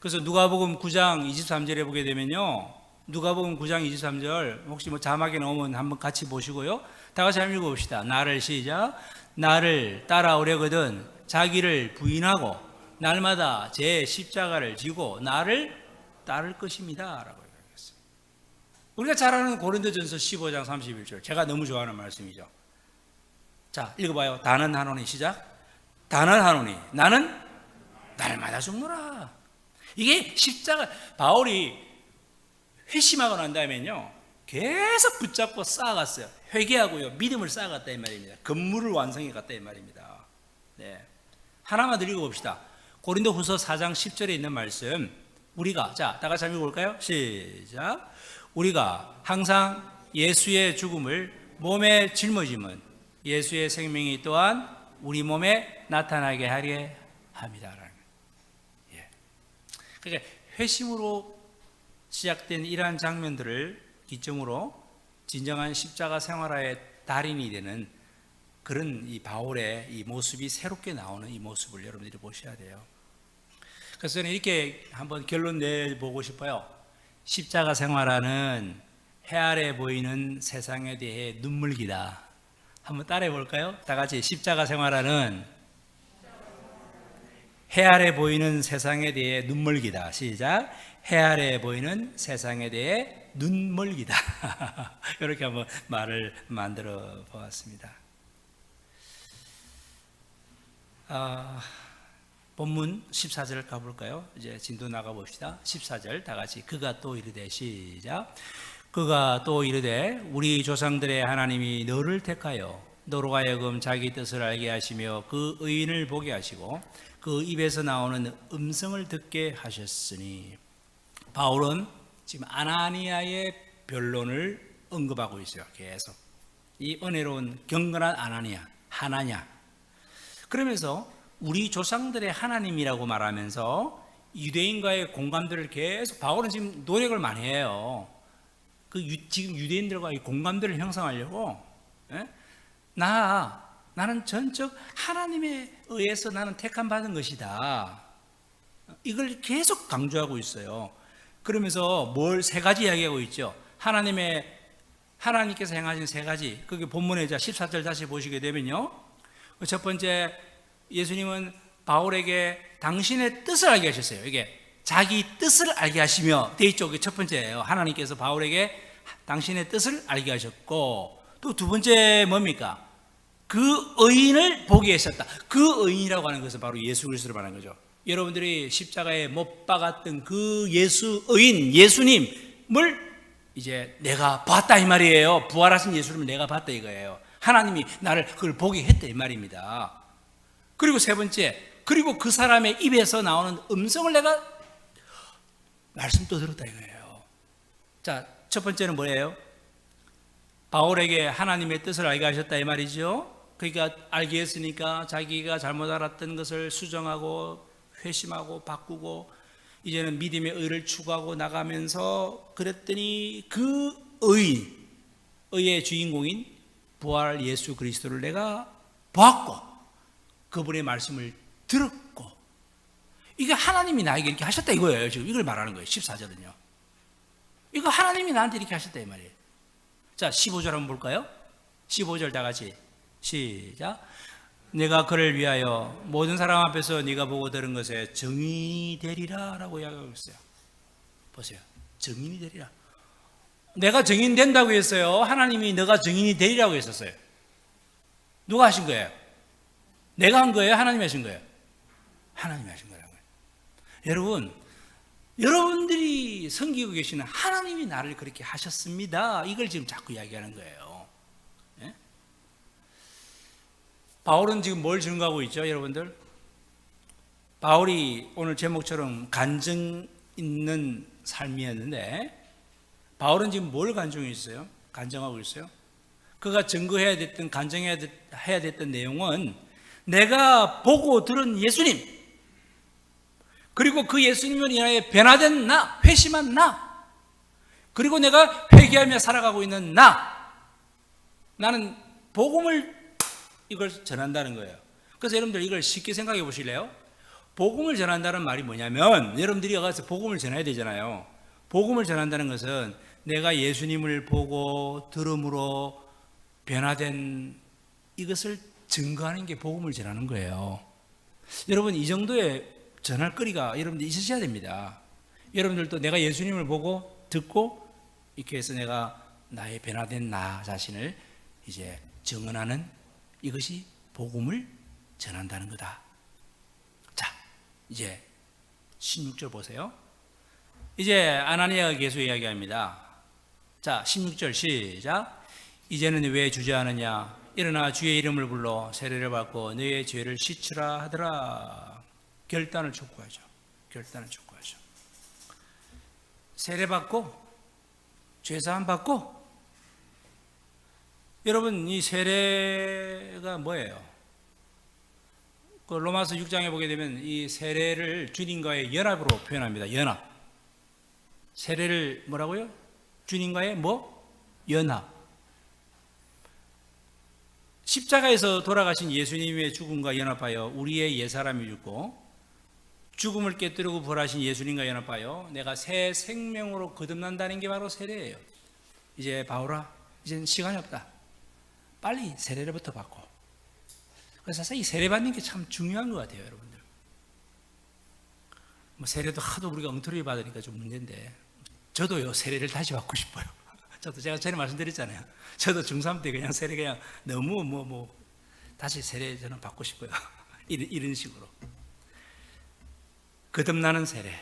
그래서 누가복음 9장 23절에 보게 되면요, 누가복음 9장 23절, 혹시 뭐 자막에 넣으면 한번 같이 보시고요, 다 같이 한번 읽어봅시다. 나를, 시작. 나를 따라오려거든 자기를 부인하고 날마다 제 십자가를 지고 나를 따를 것입니다 라고 얘기했어요. 우리가 잘 아는 고린도전서 15장 31절, 제가 너무 좋아하는 말씀이죠. 자, 읽어봐요. 다는 하노니, 시작. 다는 하노니 나는 날마다 죽노라. 이게 십자가, 바울이 회심하고 난 다음에는요, 계속 붙잡고 쌓아갔어요. 회개하고요, 믿음을 쌓아갔다 이 말입니다. 건물을 완성해 갔다 이 말입니다. 네. 하나만 더 읽어봅시다. 고린도 후서 4장 10절에 있는 말씀, 우리가, 자, 다 같이 한번 읽어볼까요? 시작. 우리가 항상 예수의 죽음을 몸에 짊어짐은 예수의 생명이 또한 우리 몸에 나타나게 하려 합니다. 예. 그러니까 회심으로 시작된 이러한 장면들을 기점으로 진정한 십자가 생활의 달인이 되는 그런 이 바울의 이 모습이 새롭게 나오는 이 모습을 여러분들이 보셔야 돼요. 그래서 저는 이렇게 한번 결론 내보고 싶어요. 십자가 생활하는 해 아래 보이는 세상에 대해 눈물기다. 한번 따라해 볼까요? 다 같이 십자가 생활하는 해 아래 보이는 세상에 대해 눈멀기다. 시작. 해 아래 보이는 세상에 대해 눈멀기다. 이렇게 한번 말을 만들어 보았습니다. 본문 14절 가볼까요? 이제 진도 나가봅시다. 14절 다 같이. 그가 또 이르되, 시작. 그가 또 이르되 우리 조상들의 하나님이 너를 택하여 너로 하여금 자기 뜻을 알게 하시며 그 의인을 보게 하시고 그 입에서 나오는 음성을 듣게 하셨으니. 바울은 지금 아나니아의 변론을 언급하고 있어요. 계속 이 은혜로운 경건한 하나냐. 그러면서 우리 조상들의 하나님이라고 말하면서 유대인과의 공감대를 계속, 바울은 지금 노력을 많이 해요. 지금 유대인들과의 공감대를 형성하려고. 나는 전적 하나님에 의해서 나는 택함 받은 것이다. 이걸 계속 강조하고 있어요. 그러면서 세 가지 이야기하고 있죠. 하나님께서 행하신 세 가지. 그게 본문에 14절 다시 보시게 되면요, 첫 번째, 예수님은 바울에게 당신의 뜻을 알게 하셨어요. 이게 자기 뜻을 알게 하시며 돼 있죠. 그게 첫 번째예요. 하나님께서 바울에게 당신의 뜻을 알게 하셨고, 또 두 번째 뭡니까? 그 의인을 보게 하셨다. 그 의인이라고 하는 것은 바로 예수 그리스도를 말하는 거죠. 여러분들이 십자가에 못 박았던 그 의인, 예수님을 이제 내가 봤다 이 말이에요. 부활하신 예수님을 내가 봤다 이거예요. 하나님이 나를 그걸 보게 했다 이 말입니다. 그리고 세 번째, 그리고 그 사람의 입에서 나오는 음성을 내가 말씀도 들었다 이거예요. 자, 첫 번째는 뭐예요? 바울에게 하나님의 뜻을 알게 하셨다 이 말이죠. 그러니까 알게 했으니까 자기가 잘못 알았던 것을 수정하고 회심하고 바꾸고 이제는 믿음의 의를 추구하고 나가면서, 그랬더니 그 의의 주인공인 부활 예수 그리스도를 내가 보았고 그분의 말씀을 들었고, 이게 하나님이 나에게 이렇게 하셨다 이거예요. 지금 이걸 말하는 거예요. 14절은요. 이거 하나님이 나한테 이렇게 하셨다 이 말이에요. 자, 15절 한번 볼까요? 15절 다 같이 시작. 내가 그를 위하여 모든 사람 앞에서 네가 보고 들은 것에 증인이 되리라 라고 이야기하고 있어요. 보세요. 증인이 되리라. 내가 증인 된다고 했어요? 하나님이 너가 증인이 되리라고 했었어요? 누가 하신 거예요? 내가 한 거예요? 하나님이 하신 거예요? 하나님이 하신 거라고요. 여러분, 여러분들이 섬기고 계시는 하나님이 나를 그렇게 하셨습니다. 이걸 지금 자꾸 이야기하는 거예요. 예? 바울은 지금 뭘 증거하고 있죠, 여러분들? 바울이 오늘 제목처럼 간증 있는 삶이었는데, 바울은 지금 뭘 간증하고 있어요? 간증하고 있어요? 그가 증거해야 됐던, 간증해야 됐던 내용은 내가 보고 들은 예수님, 그리고 그 예수님을 인하여 변화된 나, 회심한 나, 그리고 내가 회개하며 살아가고 있는 나는 복음을 이걸 전한다는 거예요. 그래서 여러분들 이걸 쉽게 생각해 보실래요? 복음을 전한다는 말이 뭐냐면, 여러분들이 가서 복음을 전해야 되잖아요. 복음을 전한다는 것은 내가 예수님을 보고 들음으로 변화된 이것을 증거하는 게 복음을 전하는 거예요. 여러분, 이 정도의 전할 거리가 여러분들 있으셔야 됩니다. 여러분들도 내가 예수님을 보고 듣고 이렇게 해서 내가 나의 변화된 나 자신을 이제 증언하는 이것이 복음을 전한다는 거다. 자, 이제 16절 보세요. 이제 아나니아가 계속 이야기합니다. 자, 16절 시작. 이제는 왜 주저하느냐? 일어나 주의 이름을 불러 세례를 받고 너의 죄를 씻으라 하더라. 결단을 촉구하죠. 결단을 촉구하죠. 세례 받고 죄사함 받고. 여러분, 이 세례가 뭐예요? 그 로마서 6장에 보게 되면 이 세례를 주님과의 연합으로 표현합니다. 연합. 세례를 뭐라고요? 주님과의 뭐? 연합. 십자가에서 돌아가신 예수님의 죽음과 연합하여 우리의 옛사람이 죽고 죽음을 깨뜨리고 부활하신 예수님과 연합하여 내가 새 생명으로 거듭난다는 게 바로 세례예요. 이제 바울아, 이제는 시간이 없다. 빨리 세례를부터 받고. 그래서 사실 이 세례 받는 게 참 중요한 것 같아요, 여러분들. 뭐 세례도 하도 우리가 엉터리 받으니까 좀 문제인데, 저도요 세례를 다시 받고 싶어요. 저도 제가 전에 말씀드렸잖아요. 저도 중3 때 그냥 세례 그냥 너무 다시 세례 저는 받고 싶어요. 이런 식으로. 거듭나는 세례,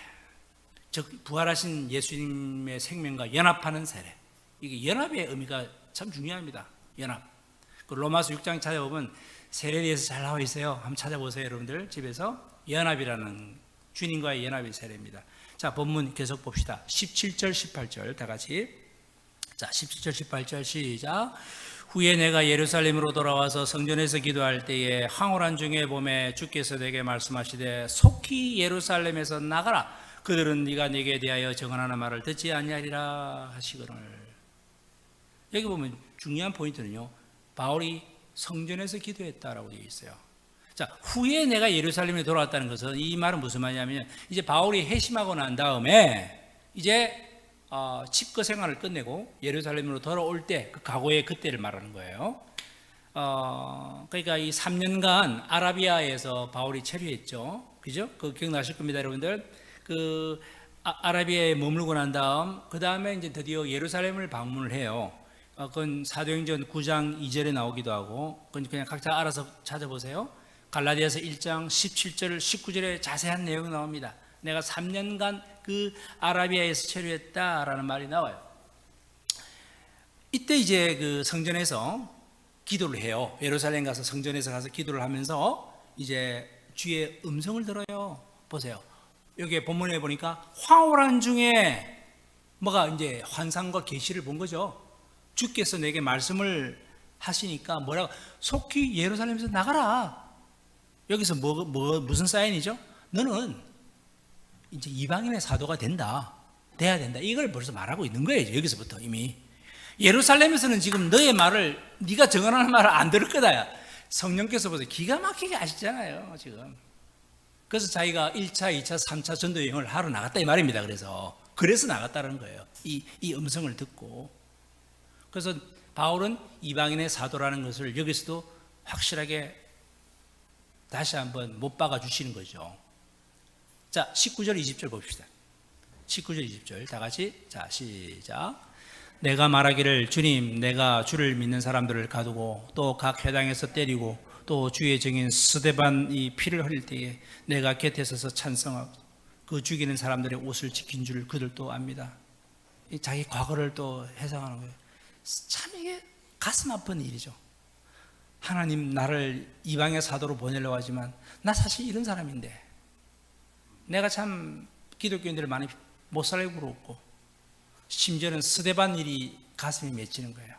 즉 부활하신 예수님의 생명과 연합하는 세례. 이게 연합의 의미가 참 중요합니다. 연합. 그 로마서 6장 찾아보면 세례에 대해서 잘 나와 있어요. 한번 찾아보세요, 여러분들 집에서. 연합이라는 주님과의 연합의 세례입니다. 자, 본문 계속 봅시다. 17절, 18절 다 같이. 자, 17절, 18절 시작. 후에 내가 예루살렘으로 돌아와서 성전에서 기도할 때에 황홀한 중에 봄에 주께서 내게 말씀하시되 속히 예루살렘에서 나가라. 그들은 네가 내게 대하여 정언하는 말을 듣지 아니하리라 하시거늘. 여기 보면 중요한 포인트는요, 바울이 성전에서 기도했다라고 되어 있어요. 자, 후에 내가 예루살렘에 돌아왔다는 것은, 이 말은 무슨 말이냐면 이제 바울이 회심하고 난 다음에 이제 집거 생활을 끝내고 예루살렘으로 돌아올 때 그 과거의 그때를 말하는 거예요. 그러니까 이 3년간 아라비아에서 바울이 체류했죠. 그죠? 그 기억나실 겁니다, 여러분들. 그 아라비아에 머물고 난 다음 그 다음에 이제 드디어 예루살렘을 방문을 해요. 그건 사도행전 9장 2절에 나오기도 하고, 그건 그냥 각자 알아서 찾아보세요. 갈라디아서 1장 17절 19절에 자세한 내용이 나옵니다. 내가 3년간 그 아라비아에서 체류했다라는 말이 나와요. 이때 이제 그 성전에서 기도를 해요. 예루살렘 가서 성전에서 가서 기도를 하면서 이제 주의 음성을 들어요. 보세요. 여기 본문에 보니까 황홀한 중에 뭐가 이제 환상과 계시를 본 거죠. 주께서 내게 말씀을 하시니까 뭐라고? 속히 예루살렘에서 나가라. 여기서 무슨 사인이죠? 너는 이제 이방인의 사도가 돼야 된다. 이걸 벌써 말하고 있는 거예요. 여기서부터 이미. 예루살렘에서는 지금 너의 말을, 네가 정언하는 말을 안 들을 거다. 성령께서 보세요. 기가 막히게 아시잖아요, 지금. 그래서 자기가 1차, 2차, 3차 전도 여행을 하러 나갔다 이 말입니다. 그래서 나갔다는 거예요. 이 음성을 듣고. 그래서 바울은 이방인의 사도라는 것을 여기서도 확실하게 다시 한번 못 박아 주시는 거죠. 자, 19절, 20절 봅시다. 19절, 20절 다 같이. 자, 시작. 내가 말하기를 주님, 내가 주를 믿는 사람들을 가두고 또 각 회당에서 때리고 또 주의 증인 스데반이 피를 흘릴 때에 내가 곁에 서서 찬성하고 그 죽이는 사람들의 옷을 지킨 줄 그들도 압니다. 자기 과거를 또 회상하는 거예요. 참 이게 가슴 아픈 일이죠. 하나님 나를 이방의 사도로 보내려고 하지만 나 사실 이런 사람인데 내가 참 기독교인들을 많이 못 살게 굴었고 심지어는 스데반 일이 가슴이 맺히는 거예요.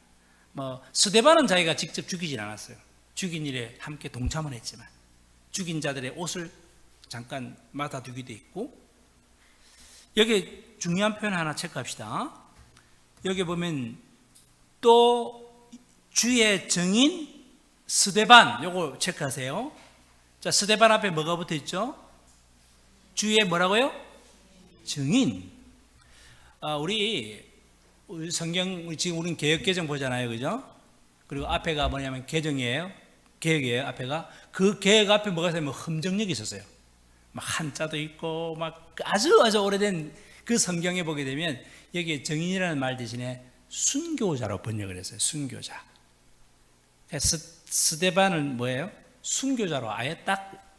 스데반은 자기가 직접 죽이진 않았어요. 죽인 일에 함께 동참을 했지만 죽인 자들의 옷을 잠깐 맡아두기도 했고, 여기 중요한 표현 하나 체크합시다. 여기 보면 또 주의 증인 스데반, 요거 체크하세요. 자, 스데반 앞에 뭐가 붙어 있죠? 주의 뭐라고요? 증인. 우리 성경, 지금 우리는 개혁개정 보잖아요, 그죠? 그리고 앞에가 뭐냐면 개정이에요. 개혁이에요, 앞에가. 그 개혁 앞에 뭐가 있어요? 흠정력이 있었어요. 막 한자도 있고, 막 아주 오래된 그 성경에 보게 되면 여기에 정인이라는 말 대신에 순교자로 번역을 했어요. 순교자. 스데반은 뭐예요? 순교자로 아예 딱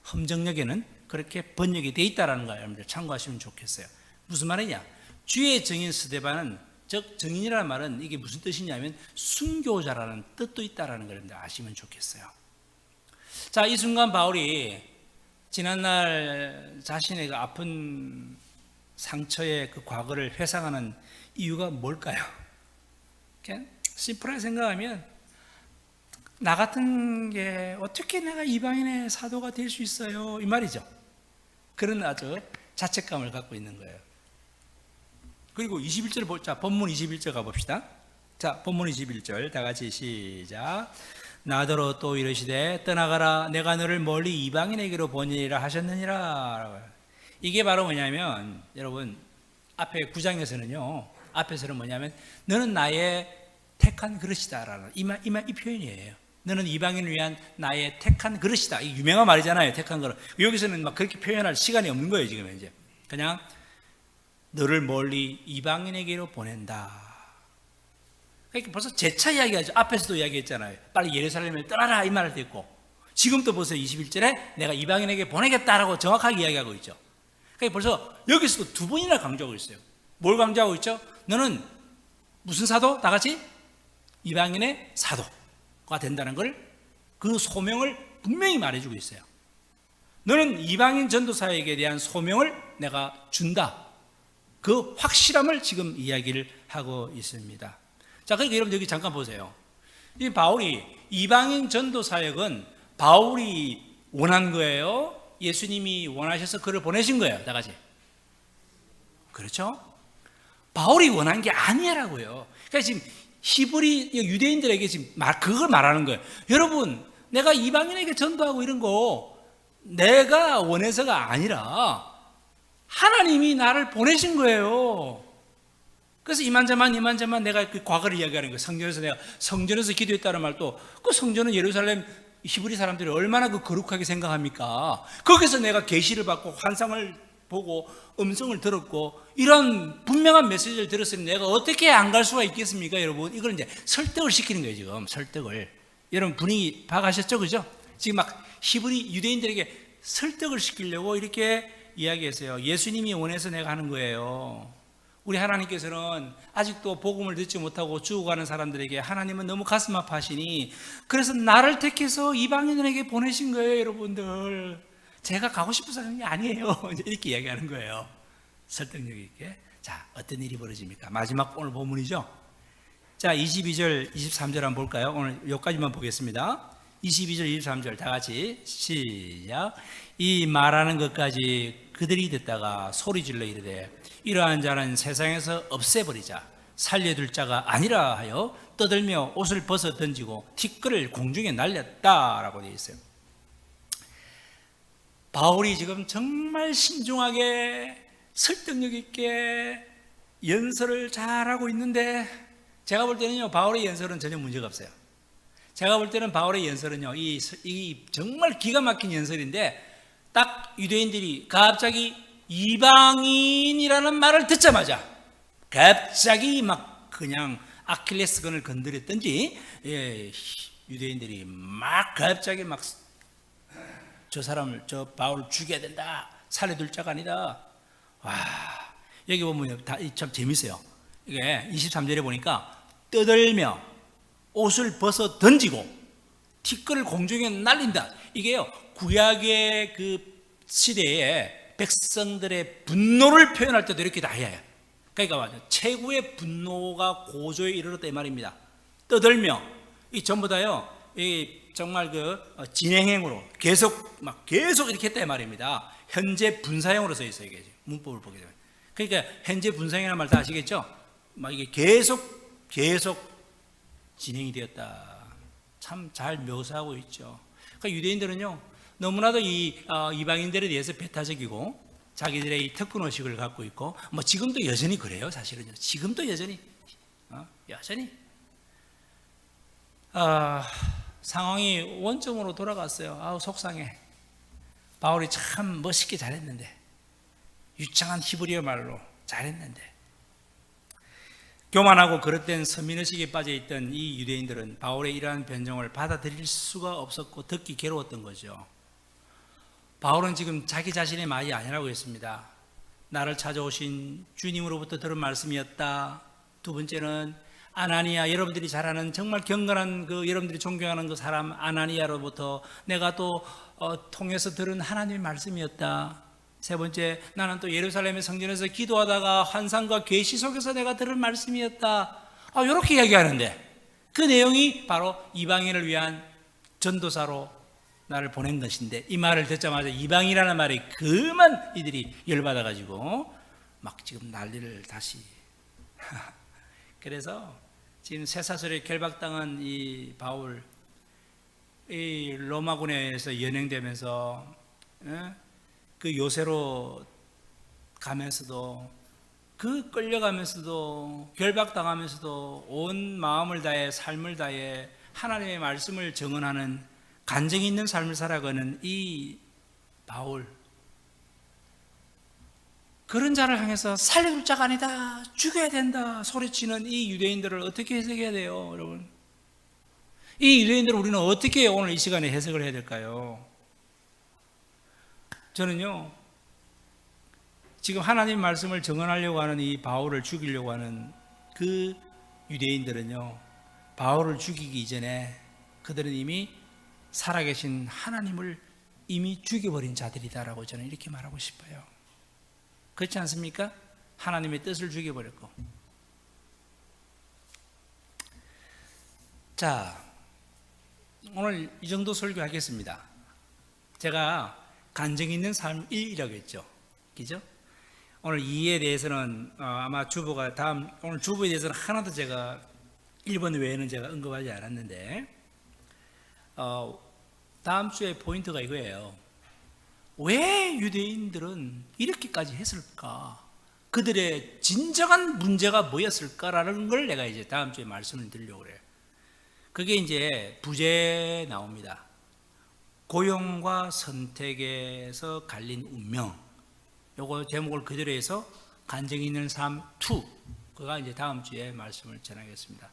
흠정력에는 그렇게 번역이 되어 있다는 거 여러분들 참고하시면 좋겠어요. 무슨 말이냐? 주의 증인 스데반은, 즉 증인이라는 말은 이게 무슨 뜻이냐면 순교자라는 뜻도 있다는 걸 아시면 좋겠어요. 자, 이 순간 바울이 지난날 자신의 그 아픈 상처의 그 과거를 회상하는 이유가 뭘까요? 그냥 심플하게 생각하면 나 같은 게 어떻게 내가 이방인의 사도가 될 수 있어요? 이 말이죠. 그런 아주 자책감을 갖고 있는 거예요. 그리고 21절 보자. 본문 21절 가봅시다. 자, 본문 21절 다 같이 시작. 나더러 또 이르시되 떠나가라 내가 너를 멀리 이방인에게로 보내리라 하셨느니라. 이게 바로 뭐냐면 여러분 앞에 9장에서는요. 앞에서는 뭐냐면 너는 나의 택한 그릇이다라는 이 표현이에요. 너는 이방인을 위한 나의 택한 그릇이다. 이 유명한 말이잖아요. 택한 그릇. 여기서는 막 그렇게 표현할 시간이 없는 거예요. 지금 이제 그냥 너를 멀리 이방인에게로 보낸다. 그러니까 벌써 재차 이야기하죠. 앞에서도 이야기했잖아요. 빨리 예루살렘을 떠나라 이 말을 듣고 지금도 보세요. 21절에 내가 이방인에게 보내겠다라고 정확하게 이야기하고 있죠. 그러니까 벌써 여기서도 두 번이나 강조하고 있어요. 뭘 강조하고 있죠? 너는 무슨 사도? 다 같이 이방인의 사도가 된다는 걸, 그 소명을 분명히 말해주고 있어요. 너는 이방인 전도사에게 대한 소명을 내가 준다. 그 확실함을 지금 이야기를 하고 있습니다. 자, 그러니까 여러분 여기 잠깐 보세요. 이 바울이 이방인 전도 사역은 바울이 원한 거예요? 예수님이 원하셔서 그를 보내신 거예요? 다 같이. 그렇죠? 바울이 원한 게 아니라고요. 그러니까 지금 히브리 유대인들에게 지금 그걸 말하는 거예요. 여러분, 내가 이방인에게 전도하고 이런 거 내가 원해서가 아니라 하나님이 나를 보내신 거예요. 그래서 이만저만 내가 그 과거를 이야기하는 거예요. 성전에서 기도했다는 말도, 그 성전은 예루살렘 히브리 사람들이 얼마나 그 거룩하게 생각합니까? 거기서 내가 계시를 받고 환상을 보고 음성을 들었고 이런 분명한 메시지를 들었으니 내가 어떻게 안 갈 수가 있겠습니까? 여러분, 이걸 이제 설득을 시키는 거예요. 지금 설득을. 여러분 분위기 파악하셨죠? 그죠? 지금 막 히브리 유대인들에게 설득을 시키려고 이렇게 이야기했어요. 예수님이 원해서 내가 하는 거예요. 우리 하나님께서는 아직도 복음을 듣지 못하고 죽어가는 사람들에게 하나님은 너무 가슴 아파하시니 그래서 나를 택해서 이방인들에게 보내신 거예요. 여러분들, 제가 가고 싶어서 하는 게 아니에요. 이렇게 이야기하는 거예요. 설득력 있게. 자, 어떤 일이 벌어집니까? 마지막 오늘 본문이죠. 자, 22절 23절 한번 볼까요? 오늘 여기까지만 보겠습니다. 22절 23절 다 같이 시작. 이 말하는 것까지 그들이 듣다가 소리질러 이르되 이러한 자는 세상에서 없애버리자, 살려둘 자가 아니라 하여 떠들며 옷을 벗어 던지고 티끌을 공중에 날렸다라고 되어 있어요. 바울이 지금 정말 신중하게 설득력 있게 연설을 잘하고 있는데, 제가 볼 때는요, 바울의 연설은 전혀 문제가 없어요. 제가 볼 때는 바울의 연설은요, 이 정말 기가 막힌 연설인데, 딱 유대인들이 갑자기 이방인이라는 말을 듣자마자 갑자기 막 그냥 아킬레스건을 건드렸든지 유대인들이 막 갑자기 막 저 사람을, 저 바울을 죽여야 된다, 살려둘 자가 아니다. 와, 여기 보면 참 재밌어요. 이게 23절에 보니까 떠들며 옷을 벗어 던지고 티끌을 공중에 날린다. 이게요, 구약의 그 시대에 백성들의 분노를 표현할 때도 이렇게 다 해요. 그러니까 맞아요. 최고의 분노가 고조에 이르렀다 이 말입니다. 떠들며, 이 전부 다요, 이 정말 그 진행형으로 계속 이렇게 했다 이 말입니다. 현재 분사형으로 써 있어요. 이게 문법을 보게 되면. 그러니까 현재 분사형이라는 말 다 아시겠죠? 막 이게 계속 진행이 되었다. 참 잘 묘사하고 있죠. 그러니까 유대인들은요, 너무나도 이 이방인들에 대해서 배타적이고 자기들의 이 특권의식을 갖고 있고, 뭐 지금도 여전히 그래요. 사실은요, 지금도 여전히 상황이 원점으로 돌아갔어요. 아우, 속상해. 바울이 참 멋있게 잘했는데, 유창한 히브리어 말로 잘했는데, 교만하고 그릇된 서민의식에 빠져있던 이 유대인들은 바울의 이러한 변정을 받아들일 수가 없었고 듣기 괴로웠던 거죠. 바울은 지금 자기 자신의 말이 아니라고 했습니다. 나를 찾아오신 주님으로부터 들은 말씀이었다. 두 번째는 아나니아, 여러분들이 잘 아는 정말 경건한 그 여러분들이 존경하는 그 사람 아나니아로부터 내가 또 통해서 들은 하나님의 말씀이었다. 세 번째, 나는 또 예루살렘의 성전에서 기도하다가 환상과 계시 속에서 내가 들은 말씀이었다. 이렇게 이야기하는데 그 내용이 바로 이방인을 위한 전도사로 나를 보낸 것인데, 이 말을 듣자마자 이방이라는 말에 그만 이들이 열받아가지고 막 지금 난리를 다시 그래서 지금 쇠사슬에 결박당한 이 바울, 이 로마군에서 연행되면서 그 요새로 가면서도, 그 끌려가면서도, 결박당하면서도 온 마음을 다해 삶을 다해 하나님의 말씀을 증언하는 간증 있는 삶을 살아가는 이 바울, 그런 자를 향해서 살려줄 자가 아니다, 죽여야 된다 소리치는 이 유대인들을 어떻게 해석해야 돼요, 여러분? 이 유대인들을 우리는 어떻게 오늘 이 시간에 해석을 해야 될까요? 저는요, 지금 하나님 말씀을 증언하려고 하는 이 바울을 죽이려고 하는 그 유대인들은요, 바울을 죽이기 이전에 그들은 이미 살아계신 하나님을 이미 죽여버린 자들이다라고 저는 이렇게 말하고 싶어요. 그렇지 않습니까? 하나님의 뜻을 죽여버렸고. 자, 오늘 이 정도 설교하겠습니다. 제가 간증 있는 삶 1이라고 했죠. 그죠? 오늘 2에 대해서는 아마 주보가 오늘 주보에 대해서는 하나도 제가 1번 외에는 제가 언급하지 않았는데, 다음 주에 포인트가 이거예요. 왜 유대인들은 이렇게까지 했을까? 그들의 진정한 문제가 뭐였을까라는 걸 내가 이제 다음 주에 말씀을 드리려고 그래요. 그게 이제 부제에 나옵니다. 고용과 선택에서 갈린 운명. 요거 제목을 그대로 해서 간증 있는 삶 2. 그가 이제 다음 주에 말씀을 전하겠습니다.